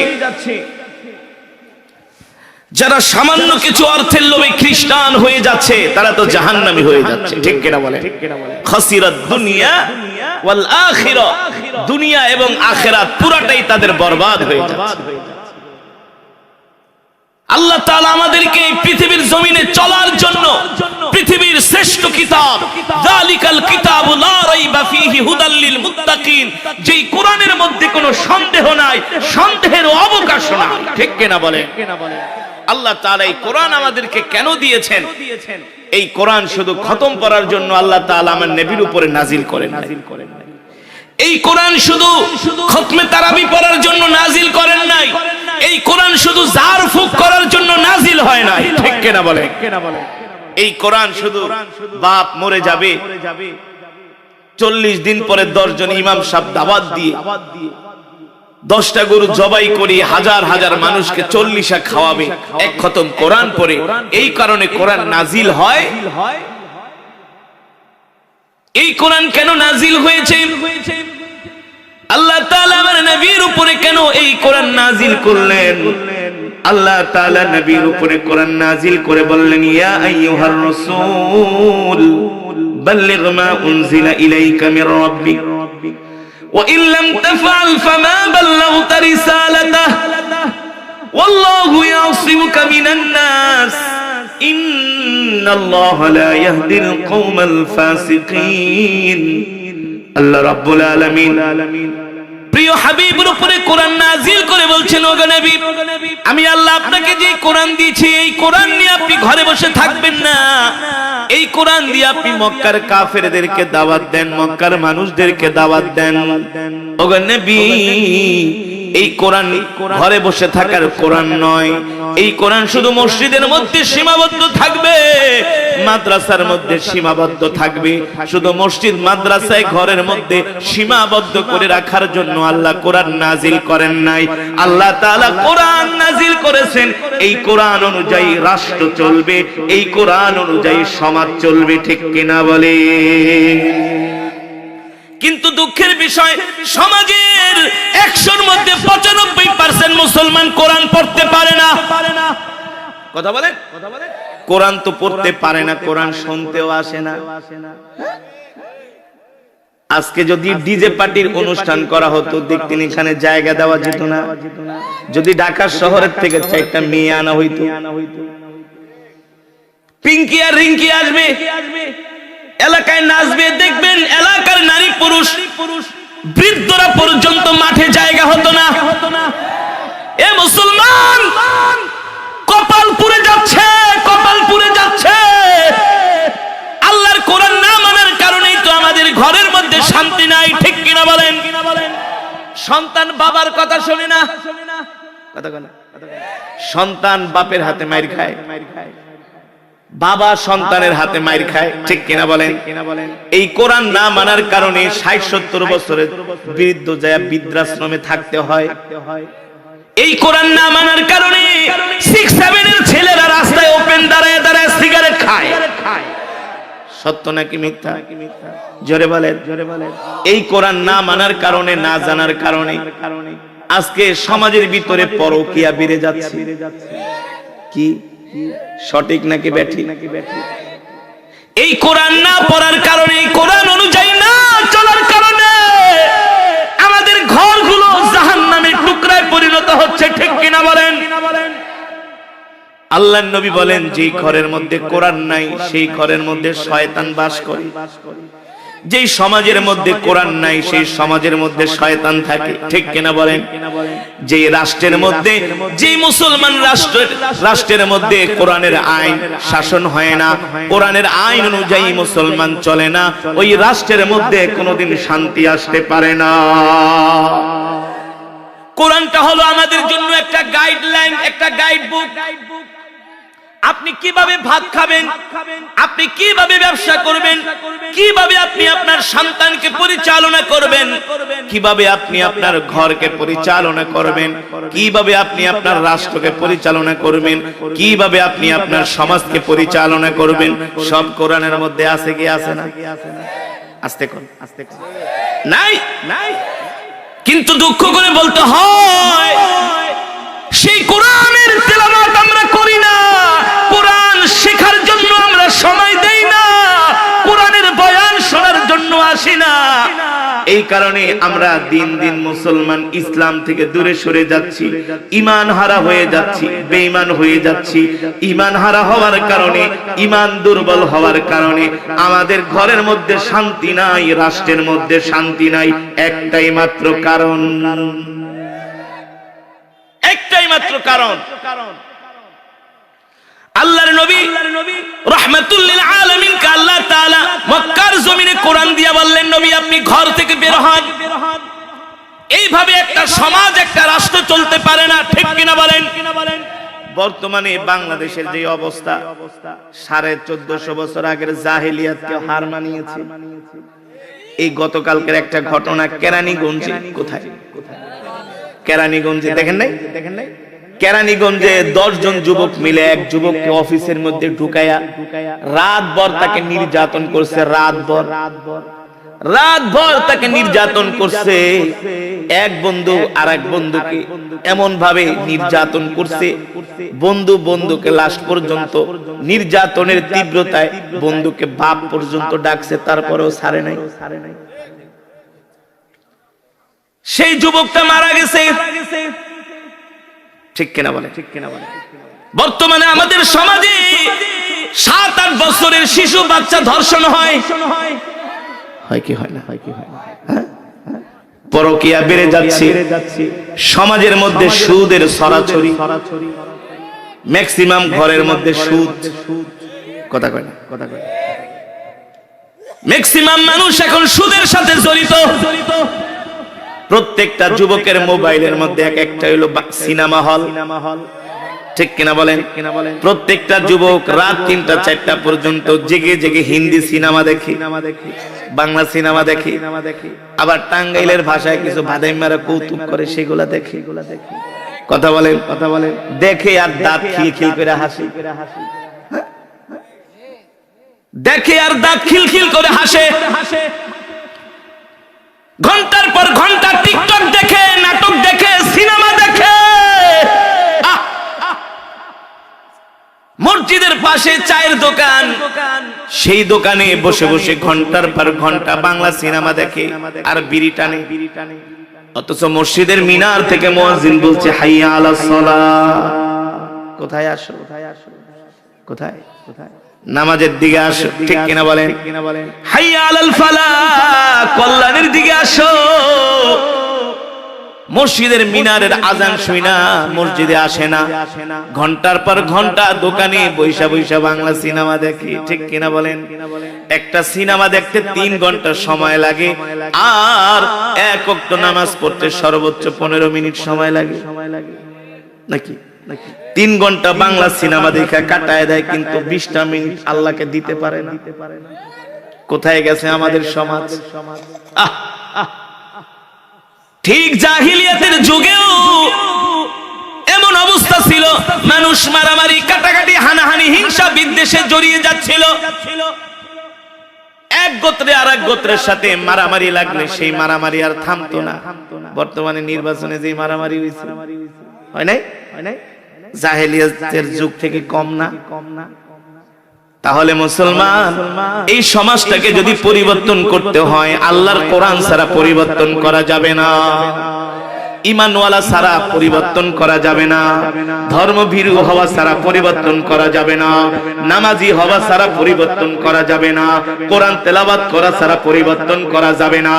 যারা সামান্য কিছু অর্থের লোভে খ্রিস্টান হয়ে যাচ্ছে তারা তো জাহান্নামী হয়ে যাচ্ছে। ঠিক কিনা বলেন? খাসিরাত দুনিয়া ওয়াল আখিরা, দুনিয়া এবং আখিরাত পুরাটাই তাদের বরবাদ হয়ে যাচ্ছে। আল্লাহ তাআলা আমাদেরকে এই পৃথিবীর জমিনে চলার জন্য পৃথিবীর শ্রেষ্ঠ কিতাব, যালিকাল কিতাবু লা রাইবা ফীহি হুদাল লিল মুত্তাকিন, যেই কোরআনের মধ্যে কোনো সন্দেহ নাই, সন্দেহের অবকাশ নাই। ঠিক কিনা বলেন? আল্লাহ তাআলা এই কোরআন আমাদেরকে কেন দিয়েছেন? এই কোরআন শুধু খতম করার জন্য আল্লাহ তাআলা আমার নবীর উপরে নাজিল করেন। এই কোরআন শুধু খতমে তারাবি পড়ার জন্য নাজিল করেন নাই। এই কোরআন শুধু জার ফুক করার জন্য নাজিল হয় নাই। ঠিক কিনা বলেন? এই কোরআন শুধু বাপ মরে যাবে 40 দিন পরে 10 জন ইমাম সাহেব দাওয়াত দিয়ে 10টা গরু জবাই করে হাজার হাজার মানুষকে 40 খাওয়াবে, এক খতম কোরআন পড়ে, এই কারণে কোরআন নাজিল হয়। এই কোরআন কেন নাজিল হয়েছে? আল্লাহ তাআলা আমার নবীর উপরে কেন এই কোরআন নাজিল করলেন? আল্লাহ তাআলা নবীর উপরে কোরআন নাজিল করে বললেন, ইয়া আইয়ুহার রাসূল বাল্লিগ মা উনজিলা ইলাইকা মির রাব্বিক ওয়া ইন লাম তাফআল ফামা বাল্লাগতা রিসালাতাহু ওয়াল্লাহু ইয়াসিমুকা মিনান নাস ইন্নাল্লাহা লা ইয়াহদিল কওমাল ফাসিকিন। আল্লাহ রাব্বুল আলামিন প্রিয় হাবিবের উপরে কোরআন নাজিল করে বলছেন, ওগো নবী, আমি আল্লাহ আপনাকে যে কোরআন দিয়েছি, এই কোরআন নিয়ে আপনি ঘরে বসে থাকবেন না। এই কোরআন দিয়ে আপনি মক্কার কাফেরদেরকে দাওয়াত দেন, মক্কার মানুষদেরকে দাওয়াত দেন। ওগো নবী, এই কোরআন ঘরে বসে থাকার কোরআন নয়, এই কোরআন শুধু মসজিদের মধ্যে সীমাবদ্ধ থাকবে, মাদ্রাসার মধ্যে সীমাবদ্ধ থাকবে। শুধু মসজিদ মাদ্রাসায় ঘরের মধ্যে সীমাবদ্ধ করে রাখার জন্য আল্লাহ কোরআন নাজিল করেন নাই। আল্লাহ তাআলা কোরআন নাজিল করেছেন, এই কোরআন অনুযায়ী রাষ্ট্র চলবে, এই কোরআন অনুযায়ী সমাজ চলবে। ঠিক কিনা বলে? কিন্তু দুঃখের বিষয়, সমাজের 100-র মধ্যে 95% মুসলমান কোরআন পড়তে পারে না। কথা বলেন, কোরআন তো পড়তে পারে না, কোরআন শুনতেও আসে না। আজকে যদি ডিজে পার্টির অনুষ্ঠান করা হতো, দেখতেন এখানে জায়গা দেওয়া যেত না। যদি ঢাকা শহরের থেকে 4টা মেয়ে আনা হইতো, পিঙ্কি আর রিঙ্কি আসবে, এলাকায় নাচবে, দেখবেন এলাকার নারী পুরুষ বৃদ্ধরা পর্যন্ত মাঠে জায়গা হতো না। এ মুসলমান, কপাল পুড়ে যাচ্ছে, কপাল পুড়ে যাচ্ছে। আল্লাহর কোরআন না মানার কারণেই তো আমাদের ঘরের মধ্যে শান্তি নাই। ঠিক কিনা বলেন? সন্তান বাবার কথা শোনে না, সন্তান বাপের হাতে মাইর খায়, বাবা সন্তানের হাতে মাইর খায়। ঠিক কিনা বলেন? এই কোরআন না মানার কারণে 60-70 বছরের বৃদ্ধ যায় বৃদ্ধাশ্রমে থাকতে হয়। এই কোরআন না মানার কারণে 6-7 এর ছেলেরা রাস্তায় ওপেন দাঁড়ায় দাঁড়ায় সিগারেট খায়। সত্য নাকি মিথ্যা? জোরে বলেন। এই কোরআন না মানার কারণে, না জানার কারণে আজকে সমাজের ভিতরে পরকীয়া বেড়ে যাচ্ছে। কি সঠিক নাকি ব্যাঠিক? এই কোরআন না পড়ার কারণে, এই কোরআন অনুযায়ী না চলার কারণে আমাদের ঘরগুলো জাহান্নামের টুকরায় পরিণত হচ্ছে। ঠিক কিনা বলেন? আল্লাহর নবী বলেন, যে ঘরের মধ্যে কোরআন নাই সেই ঘরের মধ্যে শয়তান বাস করে। যেই সমাজের মধ্যে কোরআন নাই সেই সমাজের মধ্যে শয়তান থাকে। ঠিক কিনা বলেন? যে রাষ্ট্রের মধ্যে, যে মুসলমান রাষ্ট্রের মধ্যে কোরআনের আইন শাসন হয় না, কোরআনের আইন অনুযায়ী মুসলমান চলে না, ওই রাষ্ট্রের মধ্যে কোনোদিন শান্তি আসতে পারে না। কোরআনটা হলো আমাদের জন্য একটা গাইডলাইন, একটা গাইড বুক। আপনি কিভাবে ভাত খাবেন, আপনি কিভাবে ব্যবসা করবেন, কিভাবে আপনি আপনার সন্তানকে পরিচালনা করবেন, কিভাবে আপনি আপনার ঘরকে পরিচালনা করবেন, কিভাবে আপনি আপনার রাষ্ট্রকে পরিচালনা করবেন, কিভাবে আপনি আপনার সমাজকে পরিচালনা করবেন, সব কোরআনের মধ্যে আছে কি আছে না? আস্তে কর, আস্তে কর। নাই, নাই। কিন্তু দুঃখ করে বলতে হয়, সেই কোরআনের তেলাওয়াত আমরা করি না, কোরআন শেখার জন্য আমরা সময় দেই না, কোরআনের বয়ান শোনার জন্য আসি না। এই কারণে আমরা দিন দিন মুসলমান ইসলাম থেকে দূরে সরে যাচ্ছি, ঈমান হারা হয়ে যাচ্ছি, বেঈমান হয়ে যাচ্ছি। ঈমান হারা হওয়ার কারণে, ঈমান দুর্বল হওয়ার কারণে আমাদের ঘরের মধ্যে শান্তি নাই, রাষ্ট্রের মধ্যে শান্তি নাই। একটাই মাত্র কারণ, একটাই মাত্র কারণ। আল্লাহর নবী রাহমাতুল লিল আলামিন কে আল্লাহ তাআলা মক্কার জমিনে কোরআন দিয়া বললেন, নবী আপনি ঘর থেকে বের হন। এইভাবে একটা সমাজ, একটা রাষ্ট্র চলতে পারে না। ঠিক কিনা বলেন? বর্তমানে বাংলাদেশের যে অবস্থা, 1450 বছর আগের জাহেলিয়াতকে হার মানিয়েছে। এই গতকালকের একটা ঘটনা কেরানীগঞ্জে, কোথায়? কেরানীগঞ্জে দেখেন নাই? কেরানীগঞ্জে 10 জন যুবক মিলে এক যুবককে অফিসের মধ্যে ঢুকায়া রাতভর তাকে নির্যাতন করছে। রাতভর তাকে নির্যাতন করছে। এক বন্ধু আর এক বন্ধুকে এমন ভাবে নির্যাতন করছে, বন্ধুকে লাস্ট পর্যন্ত নির্যাতনের তীব্রতায় বন্ধুকে বাপ পর্যন্ত ডাকছে, তারপরেও ছাড়ে নাই। সেই যুবকটা মারা গেছে। ঠিক কিনা বলে? বর্তমানে আমাদের সমাজে 7-8 বছরের শিশু বাচ্চা ধর্ষণ হয়। হয় কি হয় না? পরকীয়া বেড়ে যাচ্ছে। সমাজের মধ্যে সুদের ছড়াছড়ি, ম্যাক্সিমাম ঘরের মধ্যে সুদ। কথা কয় না? ম্যাক্সিমাম মানুষ এখন সুদের সাথে জড়িত। প্রত্যেকটা যুবকের মোবাইলের মধ্যে একটা হলো সিনেমা হল, ঠিক কিনা বলেন? প্রত্যেকটা যুবক রাত 3টা 4টা পর্যন্ত জেগে জেগে হিন্দি সিনেমা দেখে, বাংলা সিনেমা দেখে, আবার টাঙ্গাইলের ভাষায় কিছু ভাদাইমারা কৌতুক করে সেগুলা দেখে। কথা বলেন, দেখে আর দাঁত খিলখিল করে হাসে, দেখে আর দাঁত খিলখিল করে হাসে। ঘন্টার পর ঘন্টা টিকটক দেখে, নাটক দেখে, সিনেমা দেখে। মসজিদের পাশে চায়ের দোকান, সেই দোকানে বসে বসে ঘন্টার পর ঘন্টা বাংলা সিনেমা দেখে আর বিড়ি টানে। অথচ মসজিদের মিনার থেকে মুয়াজ্জিন বলছে হাইয়া আলাস সালাহ, কোথায় আসো, কোথায় নামাজের দিকে আসো। ঠিক কিনা বলেন? হাইয়া আলাল ফালাহ, কল্যাণের দিকে আসো। মসজিদের মিনারের আজান শুই না মসজিদে আসে না, ঘন্টার পর ঘন্টা দোকানে বৈশা বৈশা বাংলা সিনেমা দেখে। ঠিক কিনা বলেন? একটা সিনেমা দেখতে 3 ঘন্টা সময় লাগে, আর এক ওয়াক্ত নামাজ পড়তে সর্বোচ্চ 15 মিনিট সময় লাগে নাকি? 3 ঘন্টা বাংলা সিনেমা দেখে কাটায় দেয়, কিন্তু 20টা মিনিট আল্লাহকে দিতে পারে না। কোথায় গেছে আমাদের সমাজ? ঠিক জাহিলিয়াতের যুগেও এমন অবস্থা ছিল, মানুষ মারামারি, কাটাকাটি, হানাহানি, হিংসা বিদ্বেষে জড়িয়ে যাচ্ছিল। এক গোত্রে আর এক গোত্রের সাথে মারামারি লাগলে সেই মারামারি আর থামতো না। বর্তমানে নির্বাচনে যে মারামারি হয়েছে, হয় নাই? জাহিলিয়াতের যুগ থেকে কম না? তাহলে মুসলমান, এই সমাজটাকে যদি পরিবর্তন করতে হয়, আল্লাহর কোরআন ছাড়া পরিবর্তন করা যাবে না, ঈমানওয়ালা ছাড়া পরিবর্তন করা যাবে না, ধর্মভীরু হওয়া ছাড়া পরিবর্তন করা যাবে না, নামাজি হওয়া ছাড়া পরিবর্তন করা যাবে না, কোরআন তেলাওয়াত করা ছাড়া পরিবর্তন করা যাবে না।